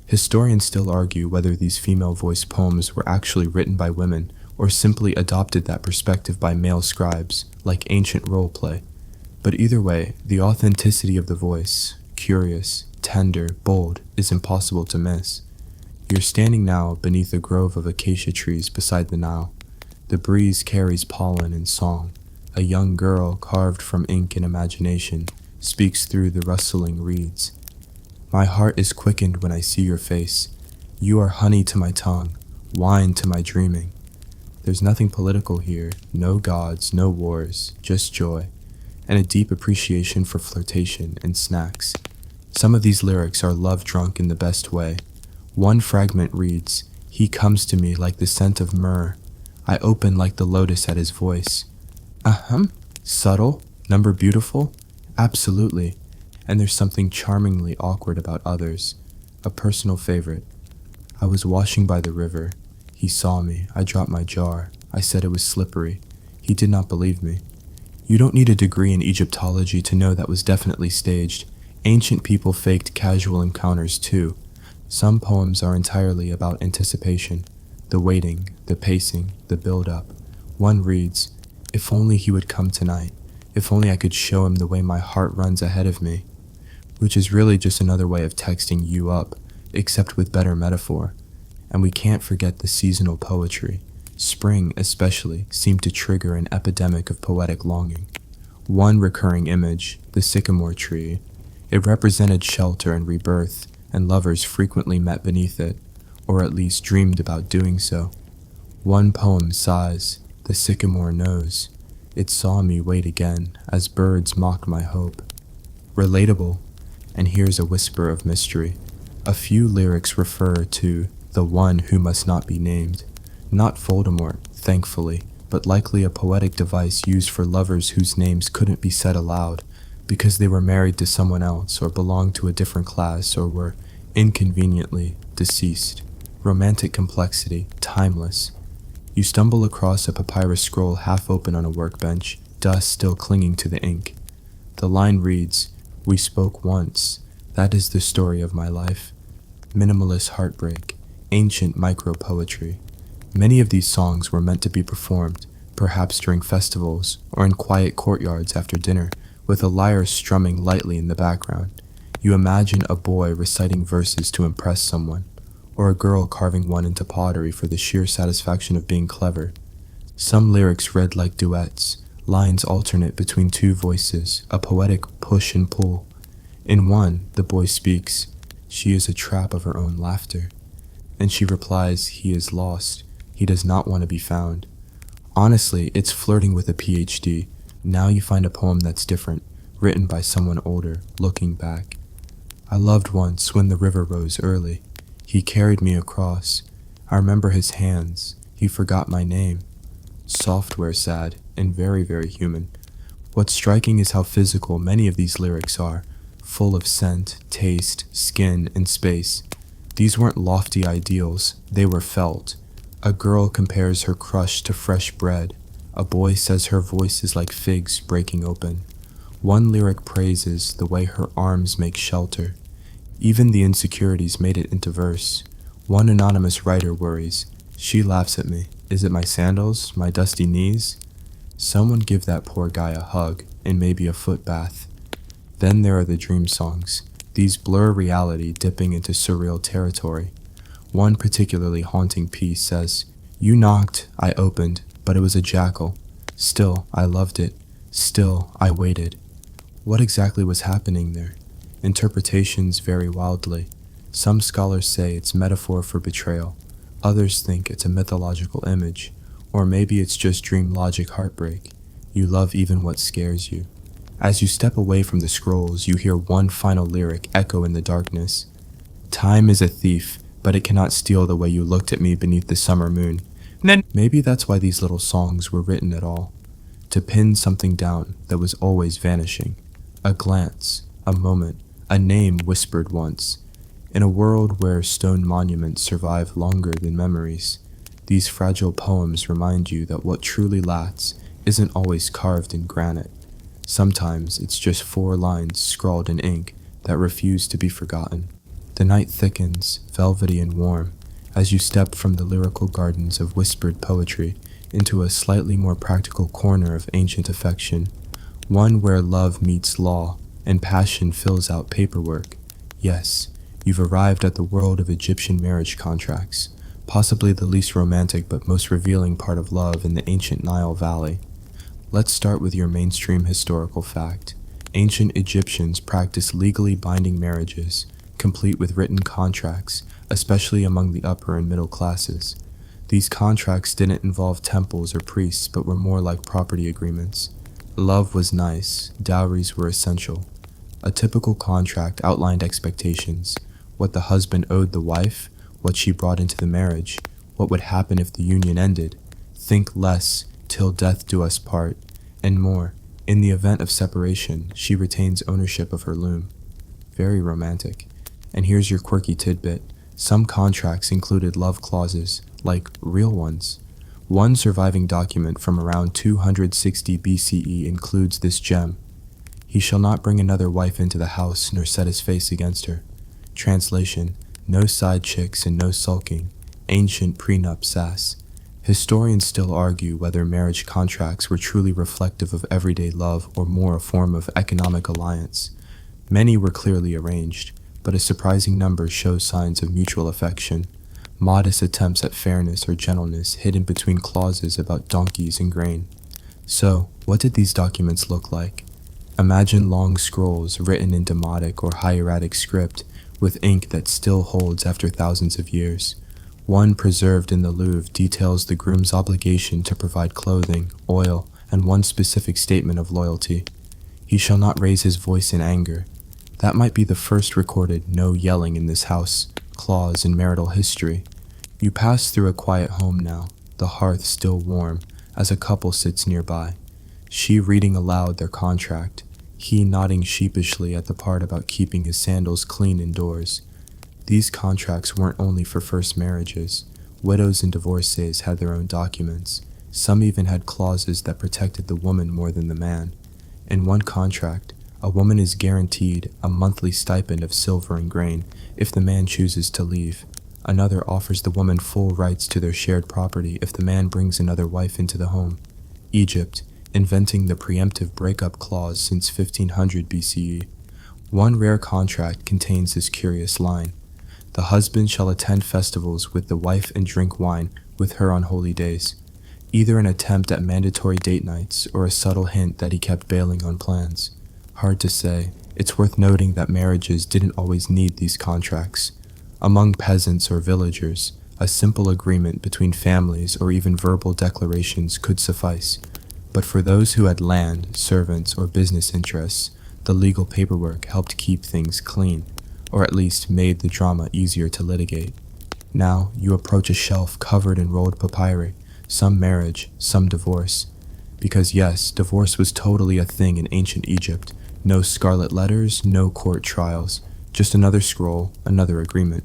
Historians still argue whether these female-voiced poems were actually written by women or simply adopted that perspective by male scribes, like ancient role play. But either way, the authenticity of the voice, curious, tender, bold, is impossible to miss. You're standing now beneath a grove of acacia trees beside the Nile. The breeze carries pollen and song. A young girl, carved from ink and imagination, speaks through the rustling reeds. My heart is quickened when I see your face. You are honey to my tongue, wine to my dreaming. There's nothing political here, no gods, no wars, just joy, and a deep appreciation for flirtation and snacks. Some of these lyrics are love-drunk in the best way. One fragment reads, "He comes to me like the scent of myrrh. I open like the lotus at his voice." Subtle? Number beautiful? Absolutely. And there's something charmingly awkward about others. A personal favorite. "I was washing by the river. He saw me. I dropped my jar. I said it was slippery. He did not believe me." You don't need a degree in Egyptology to know that was definitely staged. Ancient people faked casual encounters too. Some poems are entirely about anticipation. The waiting, the pacing, the build-up. One reads, "If only he would come tonight. If only I could show him the way my heart runs ahead of me." Which is really just another way of texting you up, except with better metaphor. And we can't forget the seasonal poetry. Spring, especially, seemed to trigger an epidemic of poetic longing. One recurring image, the sycamore tree. It represented shelter and rebirth, and lovers frequently met beneath it, or at least dreamed about doing so. One poem sighs, "The sycamore knows. It saw me wait again, as birds mocked my hope." Relatable. And here's a whisper of mystery. A few lyrics refer to the one who must not be named. Not Voldemort, thankfully, but likely a poetic device used for lovers whose names couldn't be said aloud because they were married to someone else or belonged to a different class or were inconveniently deceased. Romantic complexity, timeless. You stumble across a papyrus scroll half open on a workbench, dust still clinging to the ink. The line reads, "We spoke once. That is the story of my life." Minimalist heartbreak, ancient micro-poetry. Many of these songs were meant to be performed, perhaps during festivals or in quiet courtyards after dinner, with a lyre strumming lightly in the background. You imagine a boy reciting verses to impress someone, or a girl carving one into pottery for the sheer satisfaction of being clever. Some lyrics read like duets, lines alternate between two voices, a poetic push and pull. In one, the boy speaks, "She is a trap of her own laughter." And she replies, "He is lost. He does not want to be found." Honestly, it's flirting with a PhD. Now you find a poem that's different, written by someone older, looking back. "I loved once when the river rose early. He carried me across. I remember his hands. He forgot my name." Software sad and very, very human. What's striking is how physical many of these lyrics are, full of scent, taste, skin, and space. These weren't lofty ideals, they were felt. A girl compares her crush to fresh bread. A boy says her voice is like figs breaking open. One lyric praises the way her arms make shelter. Even the insecurities made it into verse. One anonymous writer worries, "She laughs at me. Is it my sandals, my dusty knees?" Someone give that poor guy a hug and maybe a foot bath. Then there are the dream songs. These blur reality, dipping into surreal territory. One particularly haunting piece says, "You knocked, I opened, but it was a jackal. Still, I loved it. Still, I waited." What exactly was happening there? Interpretations vary wildly. Some scholars say it's metaphor for betrayal. Others think it's a mythological image. Or maybe it's just dream logic heartbreak. You love even what scares you. As you step away from the scrolls, you hear one final lyric echo in the darkness. Time is a thief, but it cannot steal the way you looked at me beneath the summer moon. Maybe that's why these little songs were written at all. To pin something down that was always vanishing. A glance, a moment, a name whispered once. In a world where stone monuments survive longer than memories, these fragile poems remind you that what truly lasts isn't always carved in granite. Sometimes it's just 4 lines scrawled in ink that refuse to be forgotten. The night thickens, velvety and warm, as you step from the lyrical gardens of whispered poetry into a slightly more practical corner of ancient affection, one where love meets law and passion fills out paperwork. Yes, you've arrived at the world of Egyptian marriage contracts, possibly the least romantic but most revealing part of love in the ancient Nile Valley. Let's start with your mainstream historical fact. Ancient Egyptians practiced legally binding marriages, complete with written contracts, especially among the upper and middle classes. These contracts didn't involve temples or priests, but were more like property agreements. Love was nice, dowries were essential. A typical contract outlined expectations, what the husband owed the wife, what she brought into the marriage, what would happen if the union ended, think less, till death do us part, and more. In the event of separation, she retains ownership of her loom. Very romantic. And here's your quirky tidbit. Some contracts included love clauses, like real ones. One surviving document from around 260 BCE includes this gem. He shall not bring another wife into the house, nor set his face against her. Translation: no side chicks and no sulking. Ancient prenup sass. Historians still argue whether marriage contracts were truly reflective of everyday love or more a form of economic alliance. Many were clearly arranged, but a surprising number show signs of mutual affection. Modest attempts at fairness or gentleness hidden between clauses about donkeys and grain. So, what did these documents look like? Imagine long scrolls written in Demotic or hieratic script with ink that still holds after thousands of years. One preserved in the Louvre details the groom's obligation to provide clothing, oil, and one specific statement of loyalty. He shall not raise his voice in anger. That might be the first recorded no yelling in this house clause in marital history. You pass through a quiet home now, the hearth still warm, as a couple sits nearby. She reading aloud their contract, he nodding sheepishly at the part about keeping his sandals clean indoors. These contracts weren't only for first marriages. Widows and divorcees had their own documents. Some even had clauses that protected the woman more than the man. In one contract, a woman is guaranteed a monthly stipend of silver and grain if the man chooses to leave. Another offers the woman full rights to their shared property if the man brings another wife into the home. Egypt, inventing the preemptive breakup clause since 1500 BCE. One rare contract contains this curious line: the husband shall attend festivals with the wife and drink wine with her on holy days. Either an attempt at mandatory date nights or a subtle hint that he kept bailing on plans. Hard to say. It's worth noting that marriages didn't always need these contracts. Among peasants or villagers, a simple agreement between families or even verbal declarations could suffice. But for those who had land, servants, or business interests, the legal paperwork helped keep things clean, or at least made the drama easier to litigate. Now you approach a shelf covered in rolled papyri, some marriage, some divorce. Because yes, divorce was totally a thing in ancient Egypt. No scarlet letters, no court trials, just another scroll, another agreement.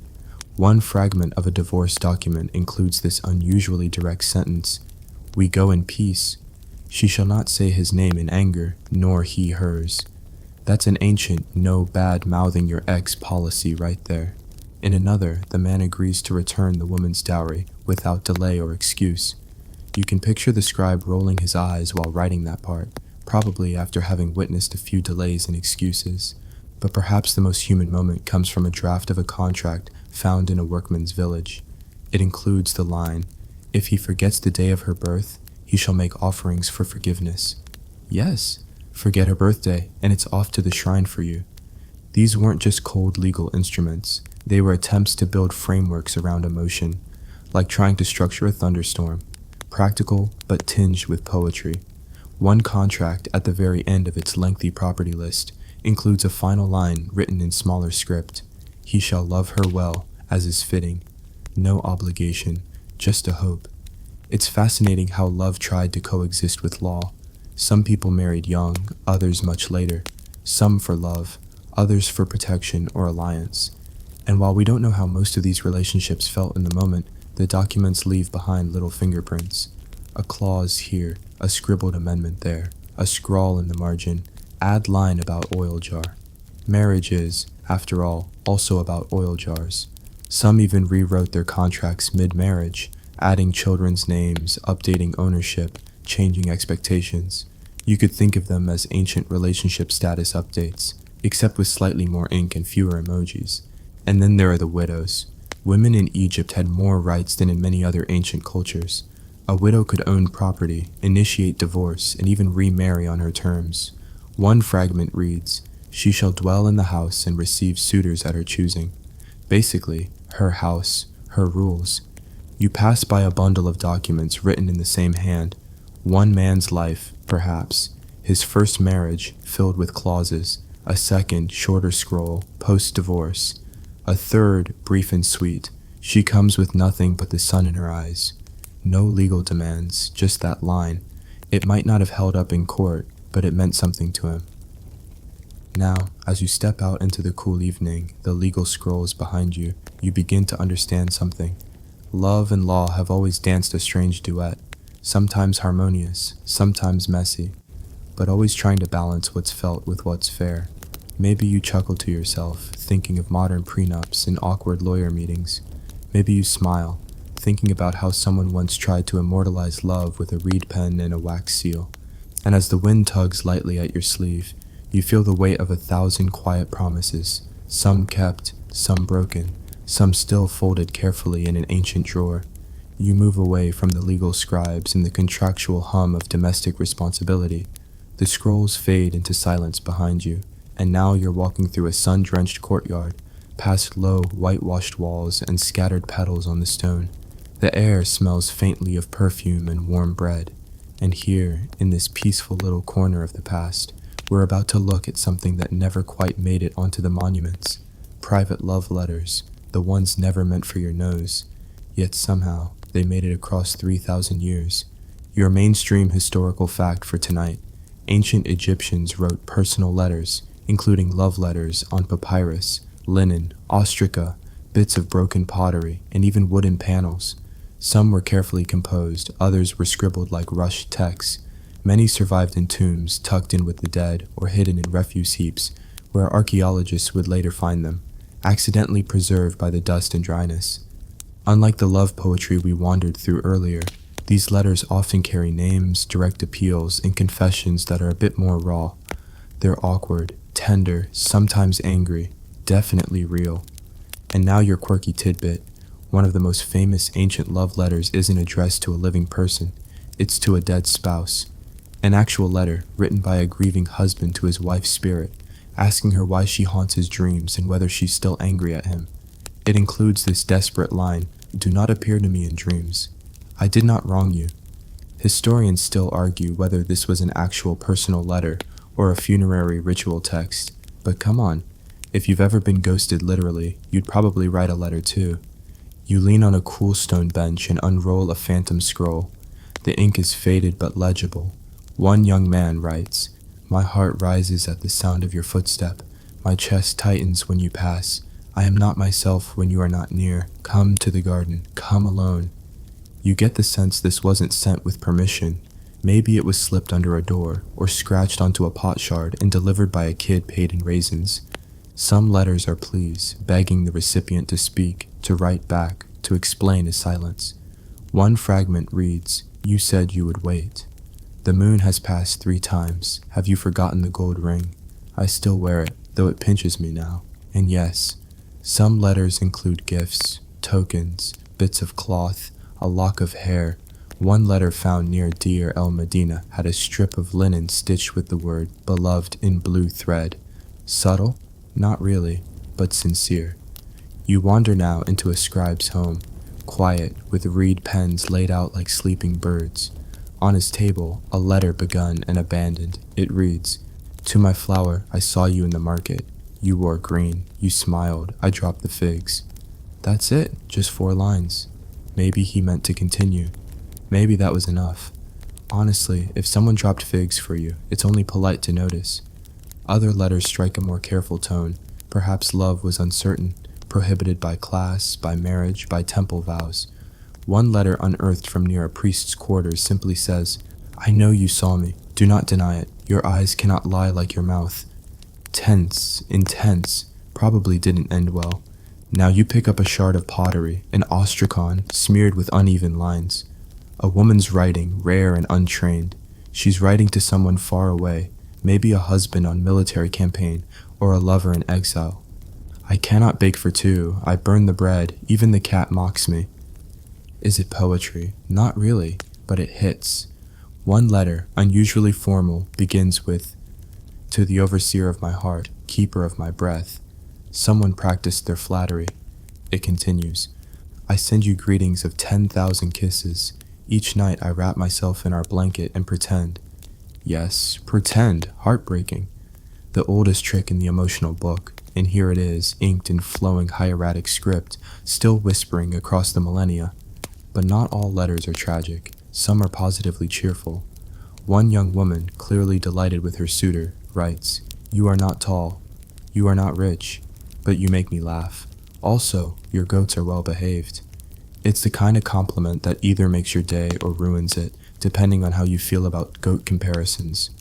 One fragment of a divorce document includes this unusually direct sentence: we go in peace. She shall not say his name in anger, nor he hers. That's an ancient no bad mouthing your ex policy right there. In another, the man agrees to return the woman's dowry without delay or excuse. You can picture the scribe rolling his eyes while writing that part, probably after having witnessed a few delays and excuses. But perhaps the most human moment comes from a draft of a contract found in a workman's village. It includes the line, if he forgets the day of her birth, he shall make offerings for forgiveness. Yes, forget her birthday, and it's off to the shrine for you. These weren't just cold legal instruments. They were attempts to build frameworks around emotion, like trying to structure a thunderstorm. Practical, but tinged with poetry. One contract at the very end of its lengthy property list includes a final line written in smaller script. He shall love her well, as is fitting. No obligation, just a hope. It's fascinating how love tried to coexist with law. Some people married young, others much later. Some for love, others for protection or alliance. And while we don't know how most of these relationships felt in the moment, the documents leave behind little fingerprints. A clause here, a scribbled amendment there, a scrawl in the margin, add line about oil jar. Marriage is, after all, also about oil jars. Some even rewrote their contracts mid-marriage, adding children's names, updating ownership, changing expectations. You could think of them as ancient relationship status updates, except with slightly more ink and fewer emojis. And then there are the widows. Women in Egypt had more rights than in many other ancient cultures. A widow could own property, initiate divorce, and even remarry on her terms. One fragment reads, "She shall dwell in the house and receive suitors at her choosing." Basically, her house, her rules. You pass by a bundle of documents written in the same hand. One man's life, perhaps. His first marriage, filled with clauses. A second, shorter scroll, post-divorce. A third, brief and sweet. She comes with nothing but the sun in her eyes. No legal demands, just that line. It might not have held up in court, but it meant something to him. Now, as you step out into the cool evening, the legal scrolls behind you, you begin to understand something. Love and law have always danced a strange duet, sometimes harmonious, sometimes messy, but always trying to balance what's felt with what's fair. Maybe you chuckle to yourself, thinking of modern prenups and awkward lawyer meetings. Maybe you smile, thinking about how someone once tried to immortalize love with a reed pen and a wax seal. And as the wind tugs lightly at your sleeve, you feel the weight of 1,000 quiet promises, some kept, some broken, some still folded carefully in an ancient drawer. You move away from the legal scribes and the contractual hum of domestic responsibility. The scrolls fade into silence behind you, and now you're walking through a sun-drenched courtyard, past low, whitewashed walls and scattered petals on the stone. The air smells faintly of perfume and warm bread. And here, in this peaceful little corner of the past, we're about to look at something that never quite made it onto the monuments. Private love letters, the ones never meant for your nose. Yet somehow, they made it across 3,000 years. Your mainstream historical fact for tonight: ancient Egyptians wrote personal letters, including love letters, on papyrus, linen, ostraca, bits of broken pottery, and even wooden panels. Some were carefully composed, others were scribbled like rushed texts. Many survived in tombs, tucked in with the dead, or hidden in refuse heaps, where archaeologists would later find them, accidentally preserved by the dust and dryness. Unlike the love poetry we wandered through earlier, these letters often carry names, direct appeals, and confessions that are a bit more raw. They're awkward, tender, sometimes angry, definitely real. And now your quirky tidbit. One of the most famous ancient love letters isn't addressed to a living person, it's to a dead spouse. An actual letter, written by a grieving husband to his wife's spirit, asking her why she haunts his dreams and whether she's still angry at him. It includes this desperate line, "Do not appear to me in dreams. I did not wrong you." Historians still argue whether this was an actual personal letter or a funerary ritual text, but come on, if you've ever been ghosted literally, you'd probably write a letter too. You lean on a cool stone bench and unroll a phantom scroll. The ink is faded but legible. One young man writes, "My heart rises at the sound of your footstep. My chest tightens when you pass. I am not myself when you are not near. Come to the garden. Come alone." You get the sense this wasn't sent with permission. Maybe it was slipped under a door, or scratched onto a pot shard and delivered by a kid paid in raisins. Some letters are pleas, begging the recipient to speak, to write back, to explain his silence. One fragment reads, "You said you would wait. The moon has passed 3 times. Have you forgotten the gold ring? I still wear it, though it pinches me now." And yes, some letters include gifts, tokens, bits of cloth, a lock of hair. One letter found near Deir el Medina had a strip of linen stitched with the word "beloved" in blue thread. Subtle? Not really, but sincere. You wander now into a scribe's home, quiet, with reed pens laid out like sleeping birds. On his table, a letter begun and abandoned. It reads, "To my flower, I saw you in the market. You wore green, you smiled, I dropped the figs." That's it, just 4 lines. Maybe he meant to continue. Maybe that was enough. Honestly, if someone dropped figs for you, it's only polite to notice. Other letters strike a more careful tone. Perhaps love was uncertain, prohibited by class, by marriage, by temple vows. One letter unearthed from near a priest's quarters simply says, "I know you saw me. Do not deny it. Your eyes cannot lie like your mouth." Tense, intense, probably didn't end well. Now you pick up a shard of pottery, an ostrakhan smeared with uneven lines. A woman's writing, rare and untrained. She's writing to someone far away, maybe a husband on military campaign or a lover in exile. "I cannot bake for 2. I burn the bread. Even the cat mocks me." Is it poetry? Not really, but it hits. One letter, unusually formal, begins with, "To the overseer of my heart, keeper of my breath." Someone practiced their flattery. It continues, "I send you greetings of 10,000 kisses. Each night I wrap myself in our blanket and pretend." Yes, pretend, heartbreaking. The oldest trick in the emotional book, and here it is, inked in flowing hieratic script, still whispering across the millennia. But not all letters are tragic. Some are positively cheerful. One young woman, clearly delighted with her suitor, writes, "You are not tall. You are not rich, but you make me laugh. Also, your goats are well behaved." It's the kind of compliment that either makes your day or ruins it, depending on how you feel about goat comparisons.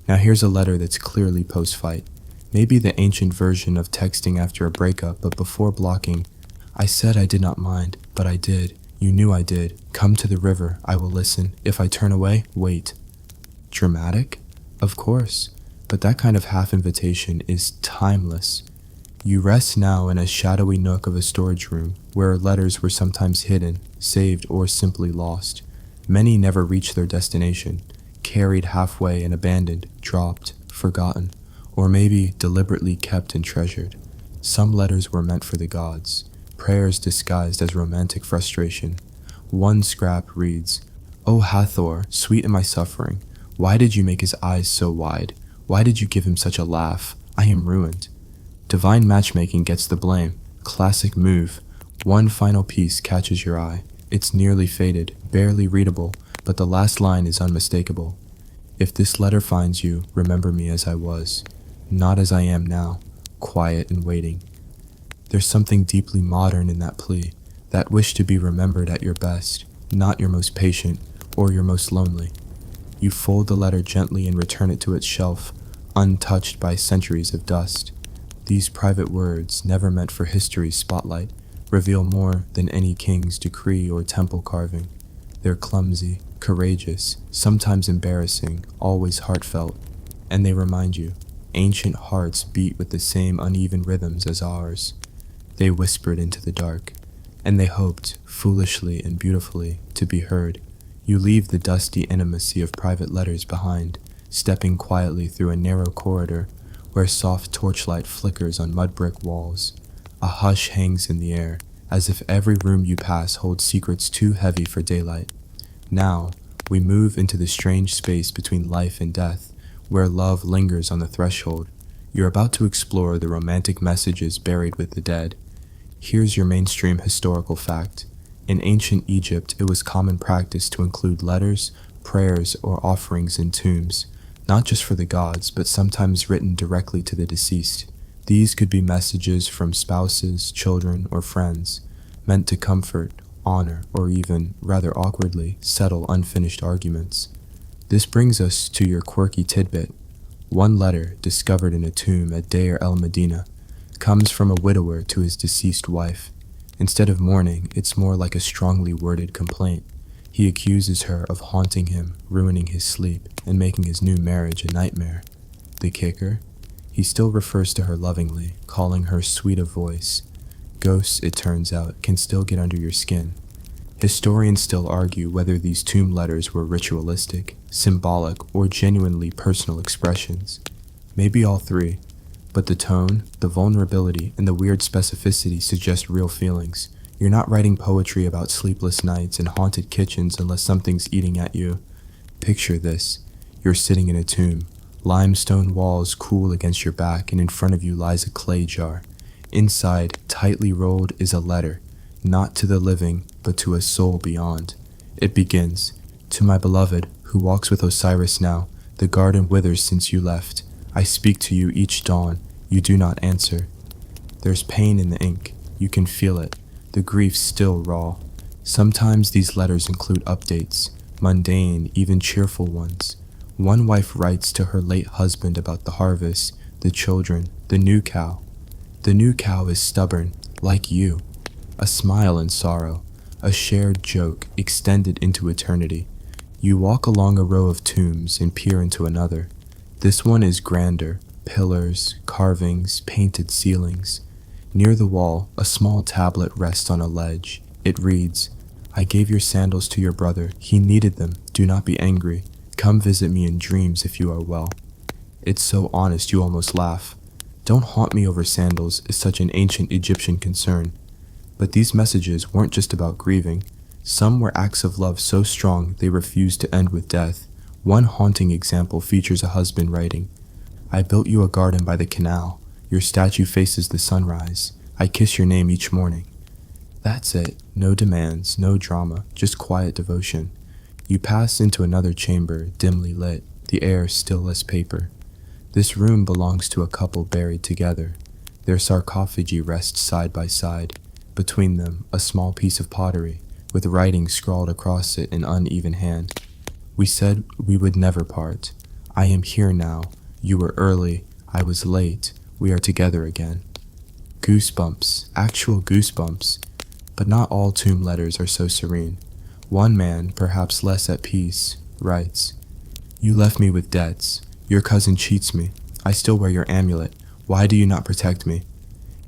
Now here's a letter that's clearly post-fight. Maybe the ancient version of texting after a breakup, but before blocking, "I said I did not mind, but I did. You knew I did. Come to the river, I will listen. If I turn away, wait." Dramatic? Of course, but that kind of half-invitation is timeless. You rest now in a shadowy nook of a storage room, where letters were sometimes hidden, saved, or simply lost. Many never reached their destination, carried halfway and abandoned, dropped, forgotten, or maybe deliberately kept and treasured. Some letters were meant for the gods, prayers disguised as romantic frustration. One scrap reads, "O Hathor, sweet in my suffering, why did you make his eyes so wide? Why did you give him such a laugh? I am ruined." Divine matchmaking gets the blame. Classic move. One final piece catches your eye. It's nearly faded, barely readable, but the last line is unmistakable. "If this letter finds you, remember me as I was, not as I am now, quiet and waiting." There's something deeply modern in that plea, that wish to be remembered at your best, not your most patient or your most lonely. You fold the letter gently and return it to its shelf, untouched by centuries of dust. These private words, never meant for history's spotlight, reveal more than any king's decree or temple carving. They're clumsy, courageous, sometimes embarrassing, always heartfelt, and they remind you, ancient hearts beat with the same uneven rhythms as ours. They whispered into the dark, and they hoped, foolishly and beautifully, to be heard. You leave the dusty intimacy of private letters behind, stepping quietly through a narrow corridor where soft torchlight flickers on mud brick walls. A hush hangs in the air, as if every room you pass holds secrets too heavy for daylight. Now, we move into the strange space between life and death, where love lingers on the threshold. You're about to explore the romantic messages buried with the dead. Here's your mainstream historical fact. In ancient Egypt, it was common practice to include letters, prayers, or offerings in tombs, not just for the gods, but sometimes written directly to the deceased. These could be messages from spouses, children, or friends, meant to comfort, honor, or even, rather awkwardly, settle unfinished arguments. This brings us to your quirky tidbit. One letter, discovered in a tomb at Deir el-Medina, comes from a widower to his deceased wife. Instead of mourning, it's more like a strongly worded complaint. He accuses her of haunting him, ruining his sleep, and making his new marriage a nightmare. The kicker? He still refers to her lovingly, calling her sweet of voice. Ghosts, it turns out, can still get under your skin. Historians still argue whether these tomb letters were ritualistic, symbolic, or genuinely personal expressions. Maybe all three, but the tone, the vulnerability, and the weird specificity suggest real feelings. You're not writing poetry about sleepless nights and haunted kitchens unless something's eating at you. Picture this. You're sitting in a tomb. Limestone walls cool against your back, and in front of you lies a clay jar. Inside, tightly rolled, is a letter, not to the living, but to a soul beyond. It begins, "To my beloved, who walks with Osiris now, the garden withers since you left. I speak to you each dawn. You do not answer." There's pain in the ink. You can feel it. The grief's still raw. Sometimes these letters include updates, mundane, even cheerful ones. One wife writes to her late husband about the harvest, the children, the new cow. The new cow is stubborn, like you. A smile in sorrow, a shared joke extended into eternity. You walk along a row of tombs and peer into another. This one is grander, pillars, carvings, painted ceilings. Near the wall, a small tablet rests on a ledge. It reads, "I gave your sandals to your brother. He needed them. Do not be angry. Come visit me in dreams if you are well." It's so honest you almost laugh. "Don't haunt me over sandals" is such an ancient Egyptian concern. But these messages weren't just about grieving. Some were acts of love so strong they refused to end with death. One haunting example features a husband writing, "I built you a garden by the canal. Your statue faces the sunrise. I kiss your name each morning." That's it. No demands, no drama, just quiet devotion. You pass into another chamber, dimly lit, the air still as paper. This room belongs to a couple buried together. Their sarcophagi rests side by side. Between them, a small piece of pottery, with writing scrawled across it in uneven hand. "We said we would never part. I am here now. You were early. I was late. We are together again." Goosebumps, actual goosebumps. But not all tomb letters are so serene. One man, perhaps less at peace, writes, "You left me with debts. Your cousin cheats me. I still wear your amulet. Why do you not protect me?"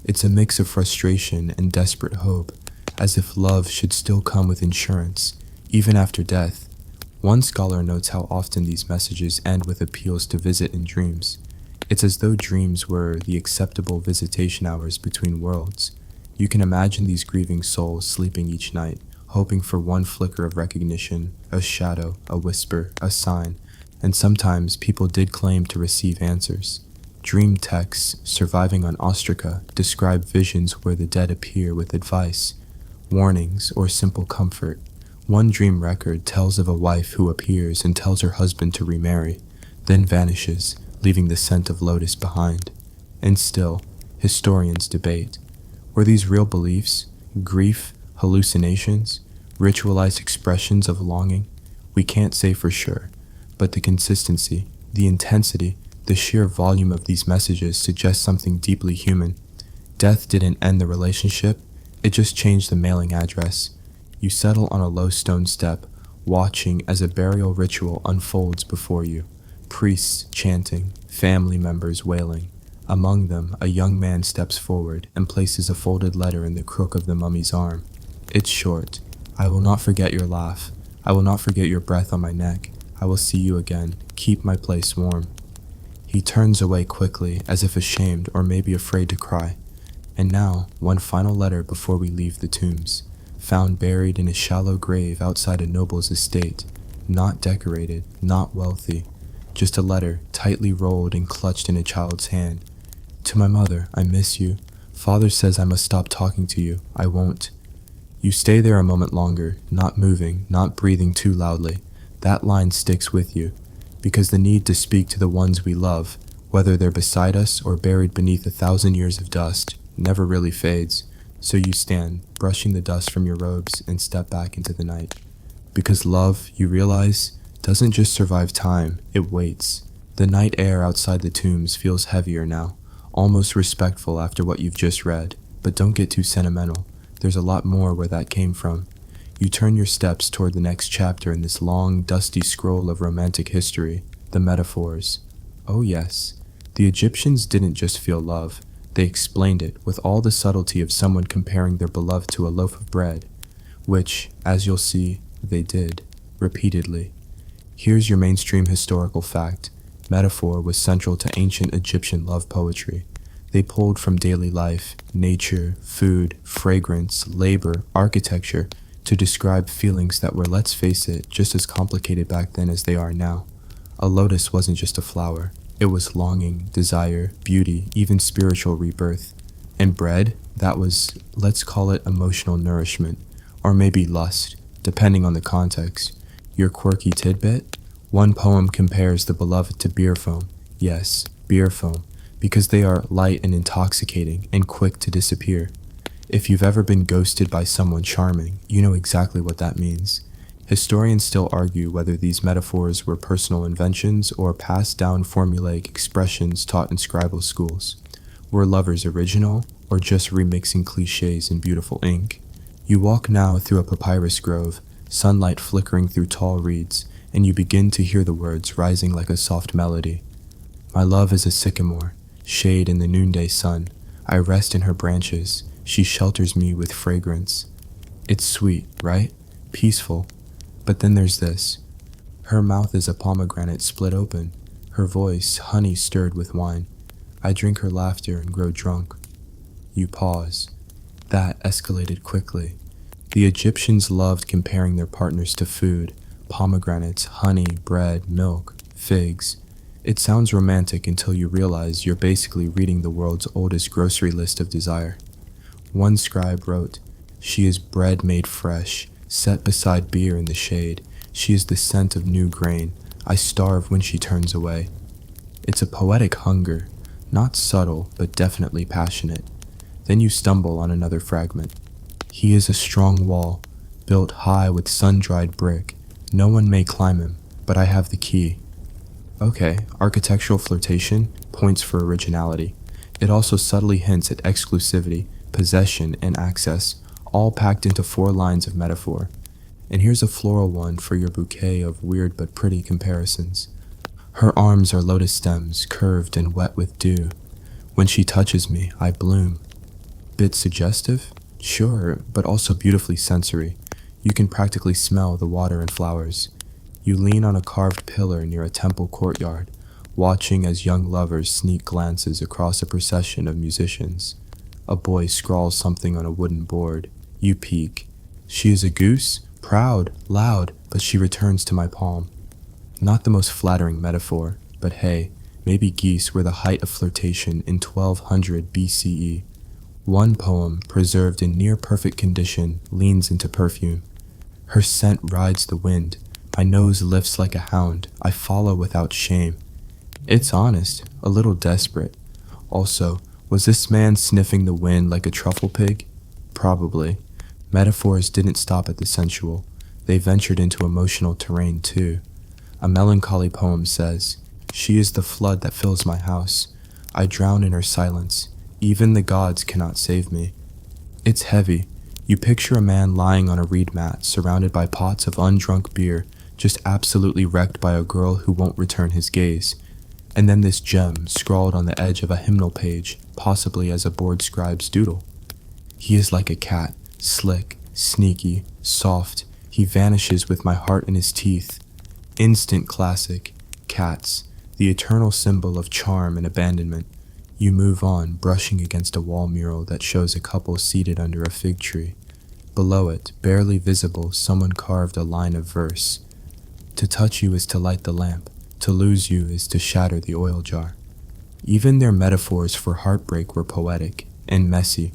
It's a mix of frustration and desperate hope, as if love should still come with insurance, even after death. One scholar notes how often these messages end with appeals to visit in dreams. It's as though dreams were the acceptable visitation hours between worlds. You can imagine these grieving souls sleeping each night, hoping for one flicker of recognition, a shadow, a whisper, a sign, and sometimes people did claim to receive answers. Dream texts surviving on ostraca describe visions where the dead appear with advice, warnings, or simple comfort. One dream record tells of a wife who appears and tells her husband to remarry, then vanishes, leaving the scent of lotus behind. And still, historians debate. Were these real beliefs, grief, hallucinations, ritualized expressions of longing? We can't say for sure, but the consistency, the intensity, the sheer volume of these messages suggest something deeply human. Death didn't end the relationship, it just changed the mailing address. You settle on a low stone step, watching as a burial ritual unfolds before you. Priests chanting, family members wailing. Among them, a young man steps forward and places a folded letter in the crook of the mummy's arm. It's short. "I will not forget your laugh. I will not forget your breath on my neck. I will see you again. Keep my place warm." He turns away quickly, as if ashamed or maybe afraid to cry. And now, one final letter before we leave the tombs. Found buried in a shallow grave outside a noble's estate. Not decorated, not wealthy. Just a letter, tightly rolled and clutched in a child's hand. "To my mother, I miss you. Father says I must stop talking to you. I won't." You stay there a moment longer, not moving, not breathing too loudly. That line sticks with you, because the need to speak to the ones we love, whether they're beside us or buried beneath 1,000 years of dust, never really fades. So you stand, brushing the dust from your robes, and step back into the night. Because love, you realize, doesn't just survive time, it waits. The night air outside the tombs feels heavier now, almost respectful after what you've just read. But don't get too sentimental. There's a lot more where that came from. You turn your steps toward the next chapter in this long, dusty scroll of romantic history, the metaphors. Oh yes, the Egyptians didn't just feel love. They explained it with all the subtlety of someone comparing their beloved to a loaf of bread, which, as you'll see, they did, repeatedly. Here's your mainstream historical fact. Metaphor was central to ancient Egyptian love poetry. They pulled from daily life, nature, food, fragrance, labor, architecture, to describe feelings that were, let's face it, just as complicated back then as they are now. A lotus wasn't just a flower. It was longing, desire, beauty, even spiritual rebirth. And bread, that was, let's call it emotional nourishment, or maybe lust, depending on the context. Your quirky tidbit? One poem compares the beloved to beer foam. Yes, beer foam, because they are light and intoxicating and quick to disappear. If you've ever been ghosted by someone charming, you know exactly what that means. Historians still argue whether these metaphors were personal inventions or passed down formulaic expressions taught in scribal schools. Were lovers original, or just remixing cliches in beautiful ink? You walk now through a papyrus grove, sunlight flickering through tall reeds, and you begin to hear the words rising like a soft melody. My love is a sycamore, shade in the noonday sun. I rest in her branches. She shelters me with fragrance. It's sweet, right? Peaceful. But then there's this. Her mouth is a pomegranate split open. Her voice, honey stirred with wine. I drink her laughter and grow drunk. You pause. That escalated quickly. The Egyptians loved comparing their partners to food. Pomegranates, honey, bread, milk, figs. It sounds romantic until you realize you're basically reading the world's oldest grocery list of desire. One scribe wrote, "She is bread made fresh, set beside beer in the shade. She is the scent of new grain. I starve when she turns away." It's a poetic hunger, not subtle, but definitely passionate. Then you stumble on another fragment. He is a strong wall, built high with sun-dried brick. No one may climb him, but I have the key. Okay, architectural flirtation, points for originality. It also subtly hints at exclusivity, possession, and access, all packed into 4 lines of metaphor. And here's a floral one for your bouquet of weird but pretty comparisons. Her arms are lotus stems, curved and wet with dew. When she touches me, I bloom. Bit suggestive? Sure, but also beautifully sensory. You can practically smell the water and flowers. You lean on a carved pillar near a temple courtyard, watching as young lovers sneak glances across a procession of musicians. A boy scrawls something on a wooden board. You peek. She is a goose, proud, loud, but she returns to my palm. Not the most flattering metaphor, but hey, maybe geese were the height of flirtation in 1200 BCE. One poem, preserved in near-perfect condition, leans into perfume. Her scent rides the wind. My nose lifts like a hound. I follow without shame. It's honest, a little desperate. Also, was this man sniffing the wind like a truffle pig? Probably. Metaphors didn't stop at the sensual. They ventured into emotional terrain too. A melancholy poem says, "She is the flood that fills my house. I drown in her silence. Even the gods cannot save me." It's heavy. You picture a man lying on a reed mat, surrounded by pots of undrunk beer, just absolutely wrecked by a girl who won't return his gaze. And then this gem, scrawled on the edge of a hymnal page, possibly as a bored scribe's doodle. He is like a cat, slick, sneaky, soft. He vanishes with my heart in his teeth. Instant classic. Cats, the eternal symbol of charm and abandonment. You move on, brushing against a wall mural that shows a couple seated under a fig tree. Below it, barely visible, someone carved a line of verse. To touch you is to light the lamp. To lose you is to shatter the oil jar. Even their metaphors for heartbreak were poetic and messy.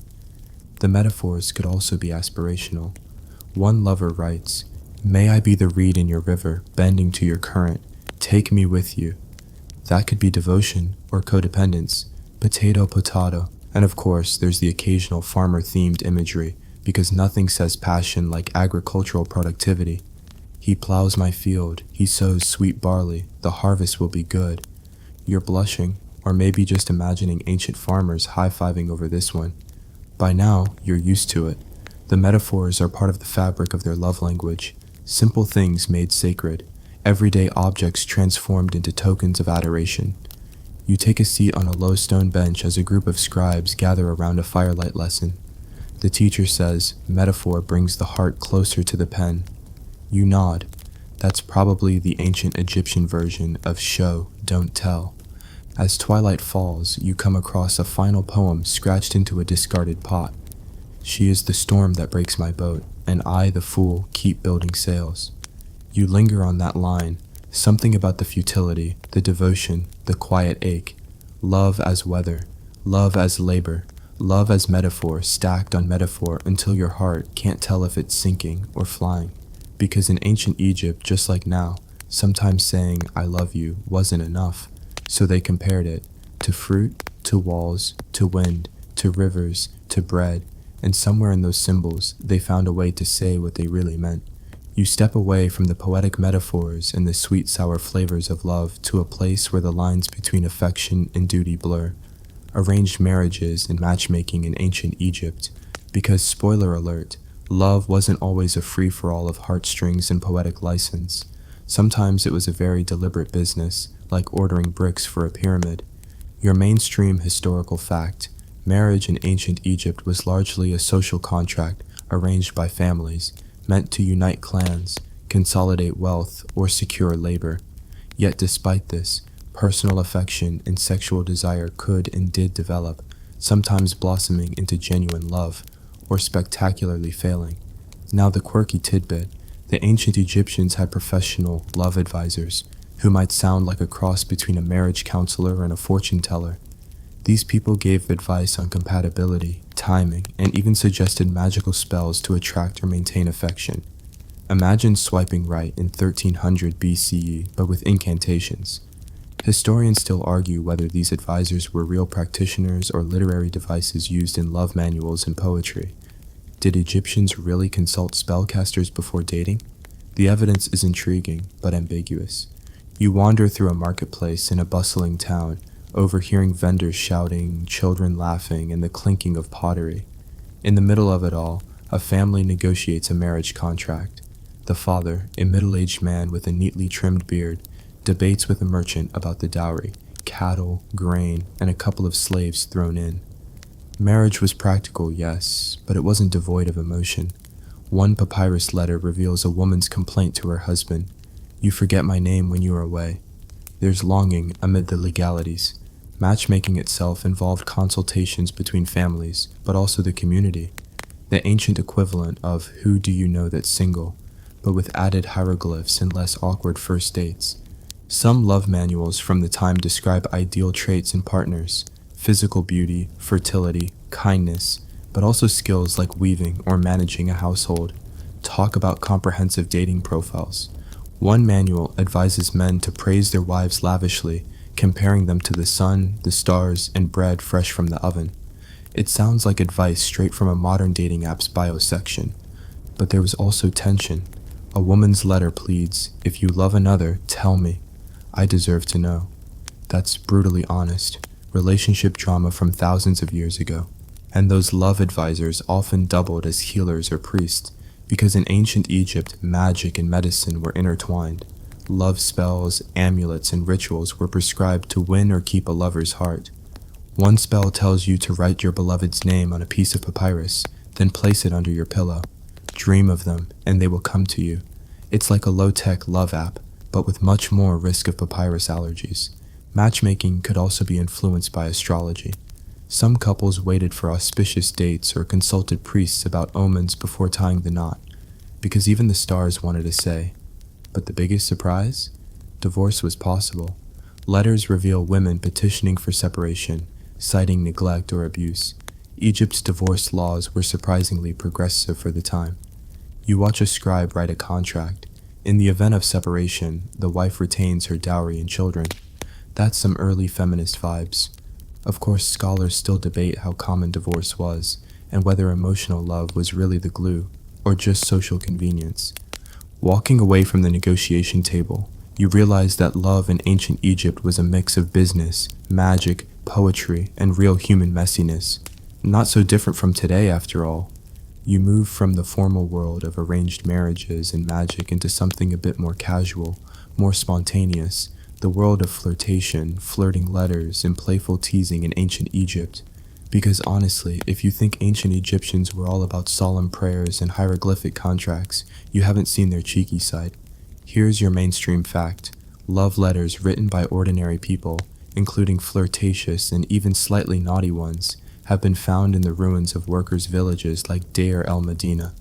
The metaphors could also be aspirational. One lover writes, "May I be the reed in your river, bending to your current. Take me with you." That could be devotion or codependence. Potato, potato. And of course, there's the occasional farmer-themed imagery, because nothing says passion like agricultural productivity. He plows my field, he sows sweet barley, the harvest will be good. You're blushing, or maybe just imagining ancient farmers high-fiving over this one. By now, you're used to it. The metaphors are part of the fabric of their love language. Simple things made sacred, everyday objects transformed into tokens of adoration. You take a seat on a low stone bench as a group of scribes gather around a firelight lesson. The teacher says, "Metaphor brings the heart closer to the pen." You nod. That's probably the ancient Egyptian version of show, don't tell. As twilight falls, you come across a final poem scratched into a discarded pot. She is the storm that breaks my boat, and I, the fool, keep building sails. You linger on that line, something about the futility, the devotion, the quiet ache. Love as weather, love as labor, love as metaphor stacked on metaphor until your heart can't tell if it's sinking or flying. Because in ancient Egypt, just like now, sometimes saying I love you wasn't enough, so they compared it to fruit, to walls, to wind, to rivers, to bread, and somewhere in those symbols they found a way to say what they really meant. You step away from the poetic metaphors and the sweet sour flavors of love to a place where the lines between affection and duty blur. Arranged marriages and matchmaking in ancient Egypt, because spoiler alert, love wasn't always a free-for-all of heartstrings and poetic license. Sometimes it was a very deliberate business, like ordering bricks for a pyramid. Your mainstream historical fact, marriage in ancient Egypt was largely a social contract arranged by families, meant to unite clans, consolidate wealth, or secure labor. Yet despite this, personal affection and sexual desire could and did develop, sometimes blossoming into genuine love, or spectacularly failing. Now the quirky tidbit, the ancient Egyptians had professional love advisors, who might sound like a cross between a marriage counselor and a fortune teller. These people gave advice on compatibility, timing, and even suggested magical spells to attract or maintain affection. Imagine swiping right in 1300 BCE, but with incantations. Historians still argue whether these advisors were real practitioners or literary devices used in love manuals and poetry. Did Egyptians really consult spellcasters before dating? The evidence is intriguing, but ambiguous. You wander through a marketplace in a bustling town, overhearing vendors shouting, children laughing, and the clinking of pottery. In the middle of it all, a family negotiates a marriage contract. The father, a middle-aged man with a neatly trimmed beard, debates with a merchant about the dowry, cattle, grain, and a couple of slaves thrown in. Marriage was practical, yes, but it wasn't devoid of emotion. One papyrus letter reveals a woman's complaint to her husband. "You forget my name when you are away." There's longing amid the legalities. Matchmaking itself involved consultations between families, but also the community. The ancient equivalent of "who do you know that's single," but with added hieroglyphs and less awkward first dates. Some love manuals from the time describe ideal traits in partners, physical beauty, fertility, kindness, but also skills like weaving or managing a household. Talk about comprehensive dating profiles. One manual advises men to praise their wives lavishly, comparing them to the sun, the stars, and bread fresh from the oven. It sounds like advice straight from a modern dating app's bio section. But there was also tension. A woman's letter pleads, "If you love another, tell me. I deserve to know." That's brutally honest, relationship drama from thousands of years ago. And those love advisors often doubled as healers or priests, because in ancient Egypt, magic and medicine were intertwined. Love spells, amulets, and rituals were prescribed to win or keep a lover's heart. One spell tells you to write your beloved's name on a piece of papyrus, then place it under your pillow. Dream of them, and they will come to you. It's like a low-tech love app, but with much more risk of papyrus allergies. Matchmaking could also be influenced by astrology. Some couples waited for auspicious dates or consulted priests about omens before tying the knot, because even the stars wanted a say. But the biggest surprise? Divorce was possible. Letters reveal women petitioning for separation, citing neglect or abuse. Egypt's divorce laws were surprisingly progressive for the time. You watch a scribe write a contract. In the event of separation, the wife retains her dowry and children. That's some early feminist vibes. Of course, scholars still debate how common divorce was, and whether emotional love was really the glue, or just social convenience. Walking away from the negotiation table, you realize that love in ancient Egypt was a mix of business, magic, poetry, and real human messiness. Not so different from today, after all. You move from the formal world of arranged marriages and magic into something a bit more casual, more spontaneous, the world of flirtation, flirting letters, and playful teasing in ancient Egypt. Because honestly, if you think ancient Egyptians were all about solemn prayers and hieroglyphic contracts, you haven't seen their cheeky side. Here's your mainstream fact. Love letters written by ordinary people, including flirtatious and even slightly naughty ones, have been found in the ruins of workers' villages like Deir el-Medina.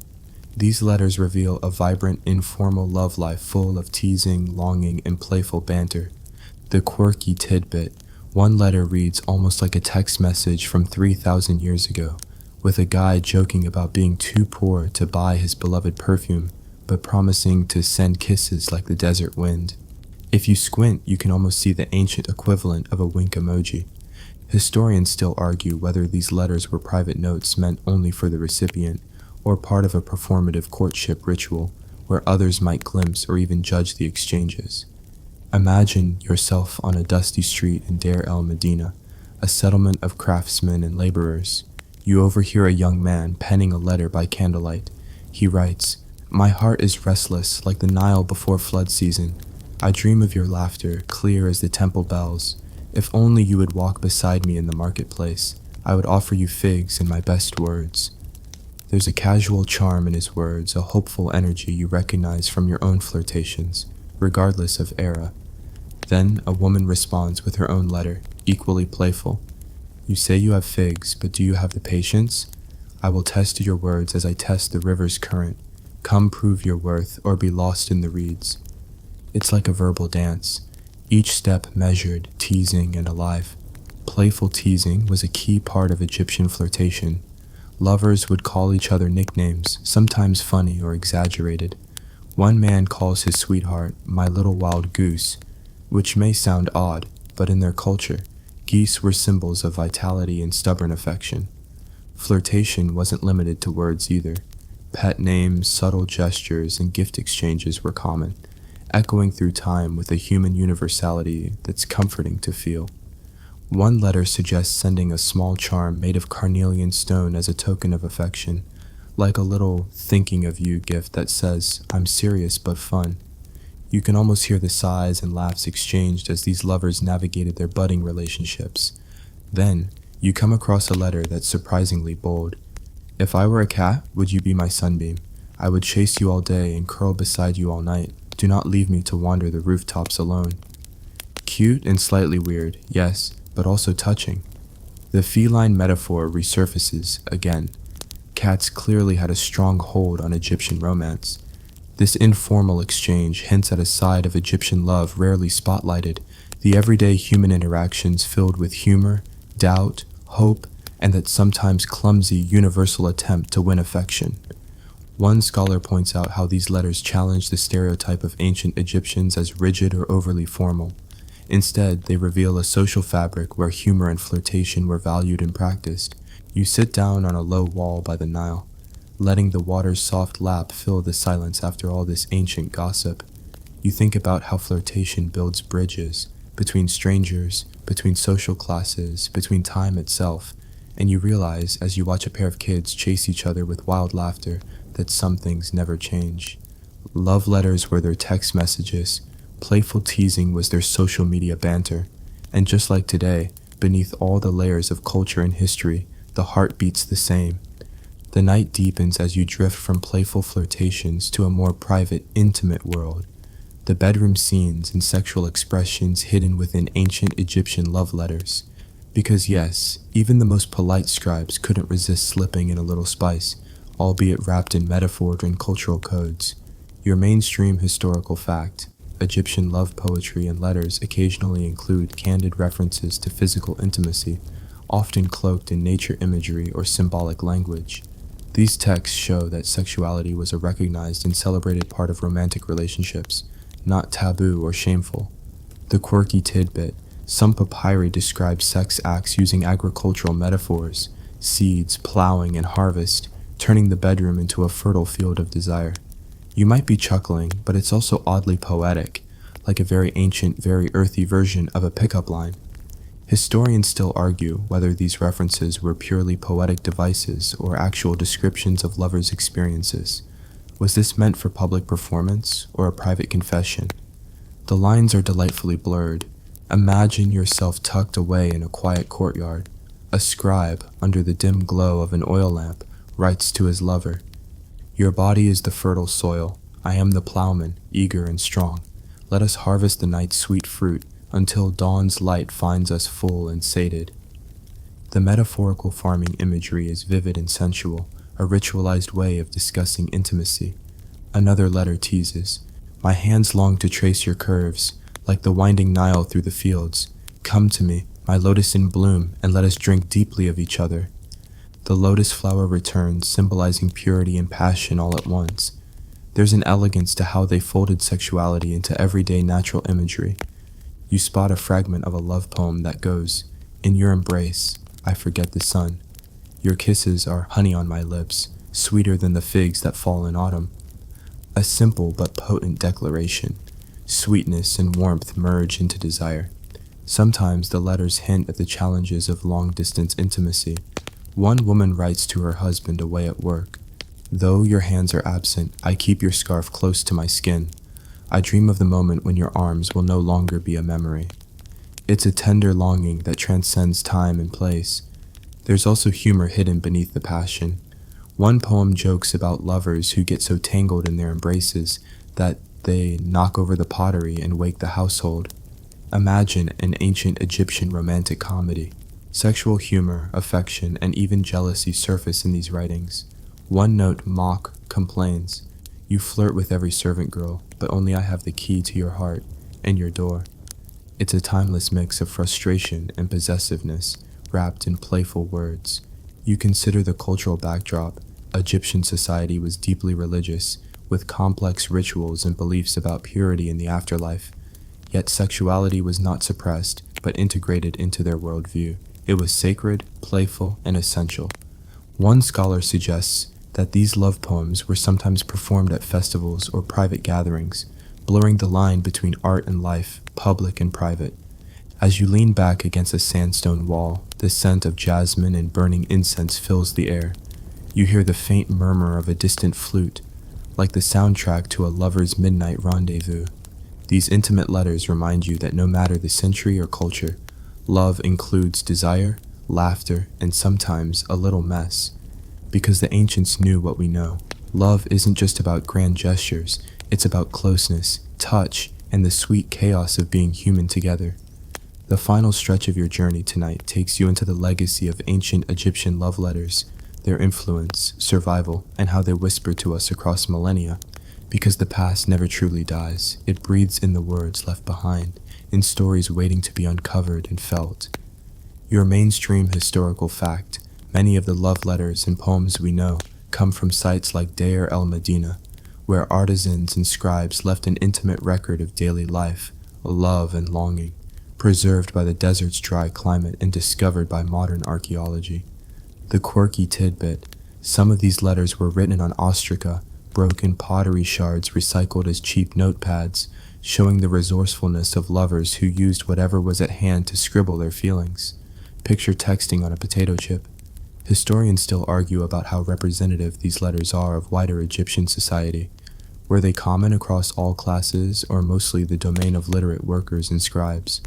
These letters reveal a vibrant, informal love life full of teasing, longing, and playful banter. The quirky tidbit: one letter reads almost like a text message from 3,000 years ago, with a guy joking about being too poor to buy his beloved perfume, but promising to send kisses like the desert wind. If you squint, you can almost see the ancient equivalent of a wink emoji. Historians still argue whether these letters were private notes meant only for the recipient, or part of a performative courtship ritual where others might glimpse or even judge the exchanges. Imagine yourself on a dusty street in Deir el-Medina, a settlement of craftsmen and laborers. You overhear a young man penning a letter by candlelight. He writes, "My heart is restless like the Nile before flood season. I dream of your laughter, clear as the temple bells. If only you would walk beside me in the marketplace, I would offer you figs and my best words." There's a casual charm in his words, a hopeful energy you recognize from your own flirtations, regardless of era. Then a woman responds with her own letter, equally playful. "You say you have figs, but do you have the patience? I will test your words as I test the river's current. Come prove your worth or be lost in the reeds." It's like a verbal dance, each step measured, teasing, and alive. Playful teasing was a key part of Egyptian flirtation. Lovers would call each other nicknames, sometimes funny or exaggerated. One man calls his sweetheart "my little wild goose," which may sound odd, but in their culture, geese were symbols of vitality and stubborn affection. Flirtation wasn't limited to words either. Pet names, subtle gestures, and gift exchanges were common, echoing through time with a human universality that's comforting to feel. One letter suggests sending a small charm made of carnelian stone as a token of affection, like a little "thinking of you" gift that says, "I'm serious but fun." You can almost hear the sighs and laughs exchanged as these lovers navigated their budding relationships. Then, you come across a letter that's surprisingly bold. "If I were a cat, would you be my sunbeam? I would chase you all day and curl beside you all night. Do not leave me to wander the rooftops alone." Cute and slightly weird, yes, but also touching. The feline metaphor resurfaces again. Cats clearly had a strong hold on Egyptian romance. This informal exchange hints at a side of Egyptian love rarely spotlighted, the everyday human interactions filled with humor, doubt, hope, and that sometimes clumsy universal attempt to win affection. One scholar points out how these letters challenge the stereotype of ancient Egyptians as rigid or overly formal. Instead, they reveal a social fabric where humor and flirtation were valued and practiced. You sit down on a low wall by the Nile, letting the water's soft lap fill the silence after all this ancient gossip. You think about how flirtation builds bridges between strangers, between social classes, between time itself, and you realize as you watch a pair of kids chase each other with wild laughter that some things never change. Love letters were their text messages, playful teasing was their social media banter, and just like today, beneath all the layers of culture and history, the heart beats the same. The night deepens as you drift from playful flirtations to a more private, intimate world. The bedroom scenes and sexual expressions hidden within ancient Egyptian love letters. Because yes, even the most polite scribes couldn't resist slipping in a little spice, albeit wrapped in metaphor and cultural codes. Your mainstream historical fact: Egyptian love poetry and letters occasionally include candid references to physical intimacy, often cloaked in nature imagery or symbolic language. These texts show that sexuality was a recognized and celebrated part of romantic relationships, not taboo or shameful. The quirky tidbit: some papyri describe sex acts using agricultural metaphors, seeds, plowing, and harvest, turning the bedroom into a fertile field of desire. You might be chuckling, but it's also oddly poetic, like a very ancient, very earthy version of a pickup line. Historians still argue whether these references were purely poetic devices or actual descriptions of lovers' experiences. Was this meant for public performance or a private confession? The lines are delightfully blurred. Imagine yourself tucked away in a quiet courtyard. A scribe, under the dim glow of an oil lamp, writes to his lover, "Your body is the fertile soil. I am the plowman, eager and strong. Let us harvest the night's sweet fruit until dawn's light finds us full and sated." The metaphorical farming imagery is vivid and sensual, a ritualized way of discussing intimacy. Another letter teases, "My hands long to trace your curves, like the winding Nile through the fields. Come to me, my lotus in bloom, and let us drink deeply of each other." The lotus flower returns, symbolizing purity and passion all at once. There's an elegance to how they folded sexuality into everyday natural imagery. You spot a fragment of a love poem that goes, "In your embrace, I forget the sun. Your kisses are honey on my lips, sweeter than the figs that fall in autumn." A simple but potent declaration. Sweetness and warmth merge into desire. Sometimes the letters hint at the challenges of long-distance intimacy. One woman writes to her husband away at work, "Though your hands are absent, I keep your scarf close to my skin. I dream of the moment when your arms will no longer be a memory." It's a tender longing that transcends time and place. There's also humor hidden beneath the passion. One poem jokes about lovers who get so tangled in their embraces that they knock over the pottery and wake the household. Imagine an ancient Egyptian romantic comedy. Sexual humor, affection, and even jealousy surface in these writings. One note mock complains, "You flirt with every servant girl, but only I have the key to your heart and your door." It's a timeless mix of frustration and possessiveness, wrapped in playful words. You consider the cultural backdrop. Egyptian society was deeply religious, with complex rituals and beliefs about purity in the afterlife. Yet sexuality was not suppressed, but integrated into their worldview. It was sacred, playful, and essential. One scholar suggests that these love poems were sometimes performed at festivals or private gatherings, blurring the line between art and life, public and private. As you lean back against a sandstone wall, the scent of jasmine and burning incense fills the air. You hear the faint murmur of a distant flute, like the soundtrack to a lover's midnight rendezvous. These intimate letters remind you that no matter the century or culture, love includes desire, laughter, and sometimes a little mess. Because the ancients knew what we know. Love isn't just about grand gestures, it's about closeness, touch, and the sweet chaos of being human together. The final stretch of your journey tonight takes you into the legacy of ancient Egyptian love letters, their influence, survival, and how they whisper to us across millennia. Because the past never truly dies, it breathes in the words left behind, in stories waiting to be uncovered and felt. Your mainstream historical fact, many of the love letters and poems we know come from sites like Deir el-Medina, where artisans and scribes left an intimate record of daily life, love and longing, preserved by the desert's dry climate and discovered by modern archaeology. The quirky tidbit, some of these letters were written on ostraca, broken pottery shards recycled as cheap notepads, showing the resourcefulness of lovers who used whatever was at hand to scribble their feelings. Picture texting on a potato chip. Historians still argue about how representative these letters are of wider Egyptian society. Were they common across all classes, or mostly the domain of literate workers and scribes?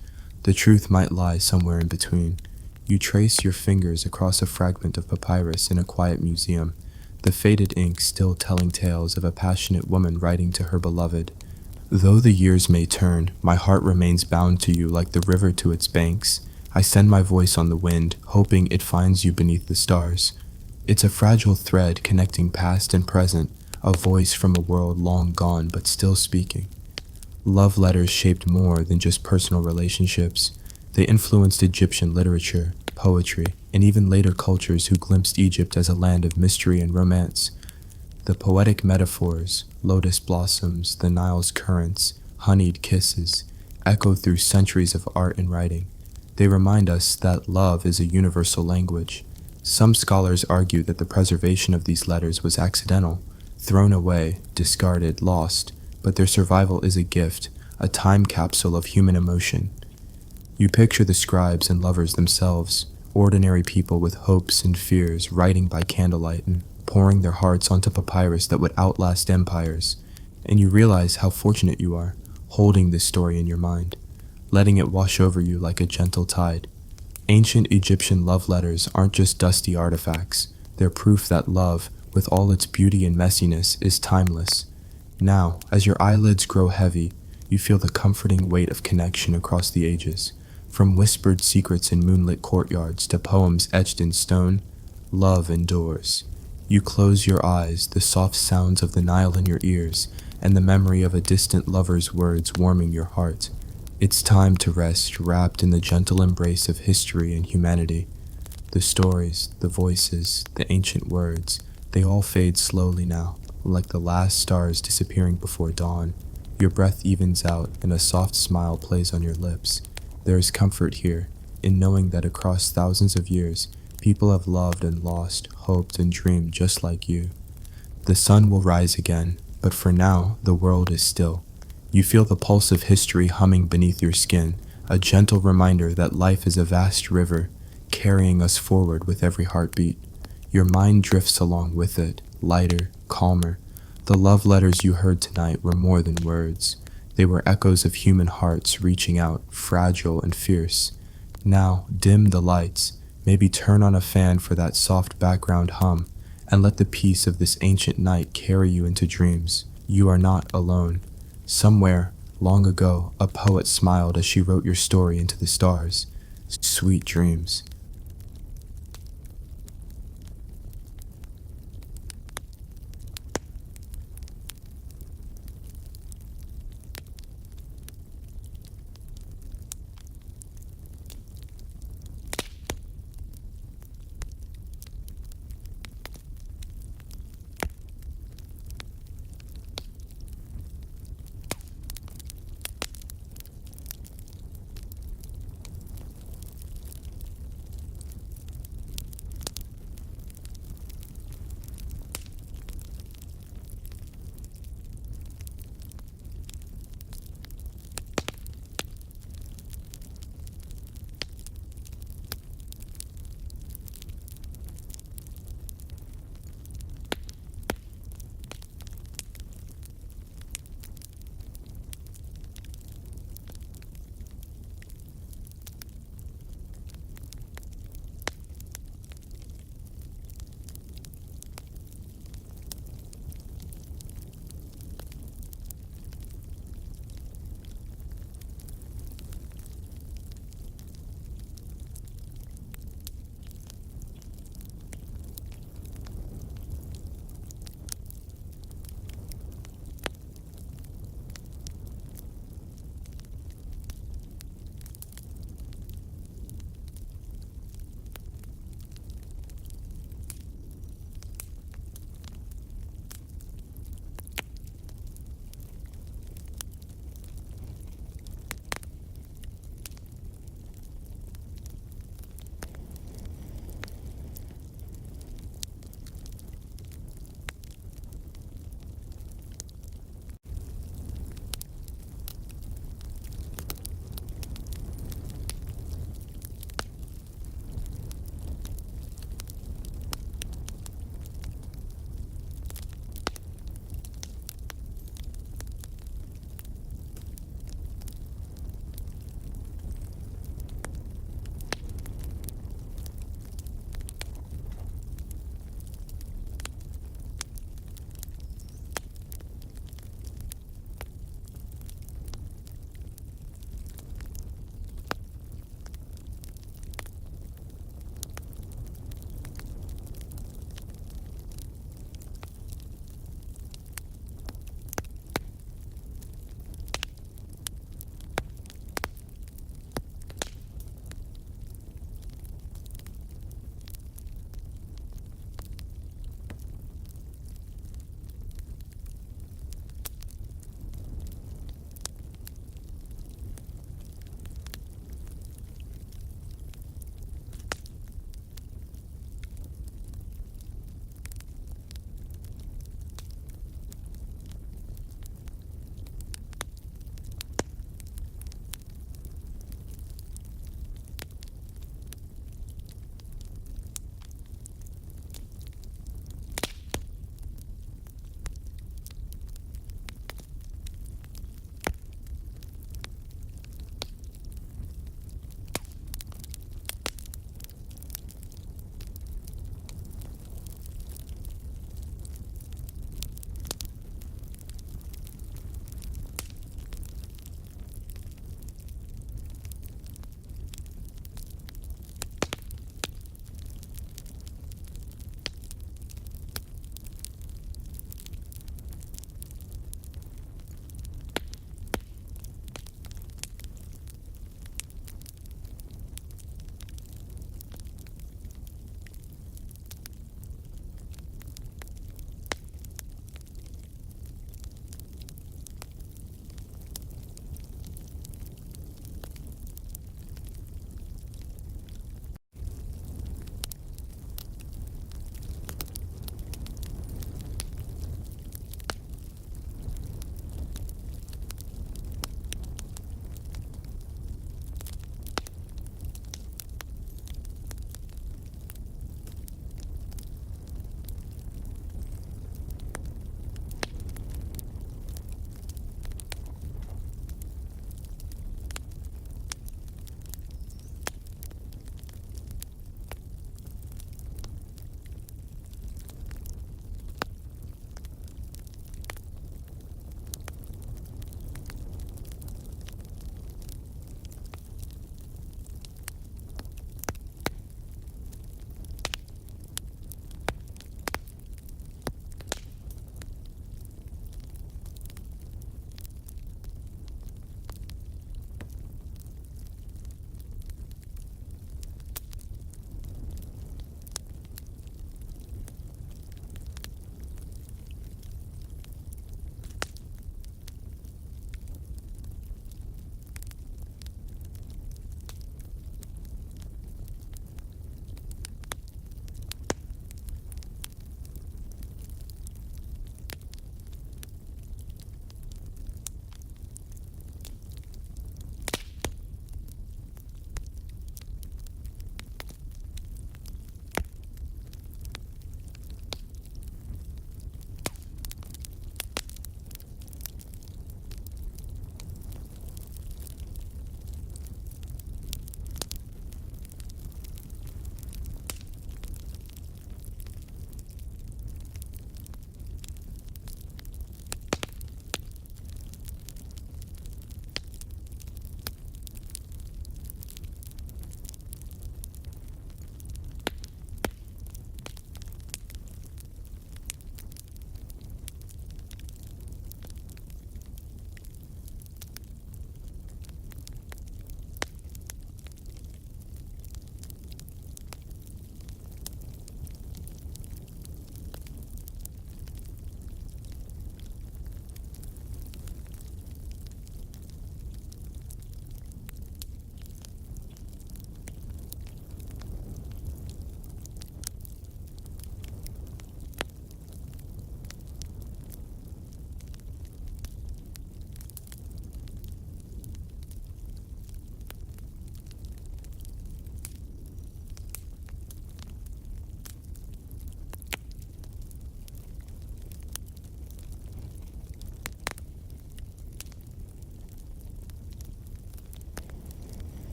The truth might lie somewhere in between. You trace your fingers across a fragment of papyrus in a quiet museum, the faded ink still telling tales of a passionate woman writing to her beloved. "Though the years may turn, my heart remains bound to you like the river to its banks. I send my voice on the wind, hoping it finds you beneath the stars." It's a fragile thread connecting past and present, a voice from a world long gone but still speaking. Love letters shaped more than just personal relationships. They influenced Egyptian literature, poetry, and even later cultures who glimpsed Egypt as a land of mystery and romance. The poetic metaphors, lotus blossoms, the Nile's currents, honeyed kisses, echo through centuries of art and writing. They remind us that love is a universal language. Some scholars argue that the preservation of these letters was accidental, thrown away, discarded, lost, but their survival is a gift, a time capsule of human emotion. You picture the scribes and lovers themselves, ordinary people with hopes and fears, writing by candlelight and pouring their hearts onto papyrus that would outlast empires. And you realize how fortunate you are, holding this story in your mind, letting it wash over you like a gentle tide. Ancient Egyptian love letters aren't just dusty artifacts. They're proof that love, with all its beauty and messiness, is timeless. Now, as your eyelids grow heavy, you feel the comforting weight of connection across the ages. From whispered secrets in moonlit courtyards to poems etched in stone, love endures. You close your eyes, the soft sounds of the Nile in your ears, and the memory of a distant lover's words warming your heart. It's time to rest, wrapped in the gentle embrace of history and humanity. The stories, the voices, the ancient words, they all fade slowly now, like the last stars disappearing before dawn. Your breath evens out and a soft smile plays on your lips. There is comfort here in knowing that across thousands of years, people have loved and lost, hoped and dreamed just like you. The sun will rise again, but for now, the world is still. You feel the pulse of history humming beneath your skin, a gentle reminder that life is a vast river, carrying us forward with every heartbeat. Your mind drifts along with it, lighter, calmer. The love letters you heard tonight were more than words. They were echoes of human hearts reaching out, fragile and fierce. Now, dim the lights, maybe turn on a fan for that soft background hum, and let the peace of this ancient night carry you into dreams. You are not alone. Somewhere, long ago, a poet smiled as she wrote your story into the stars. Sweet dreams.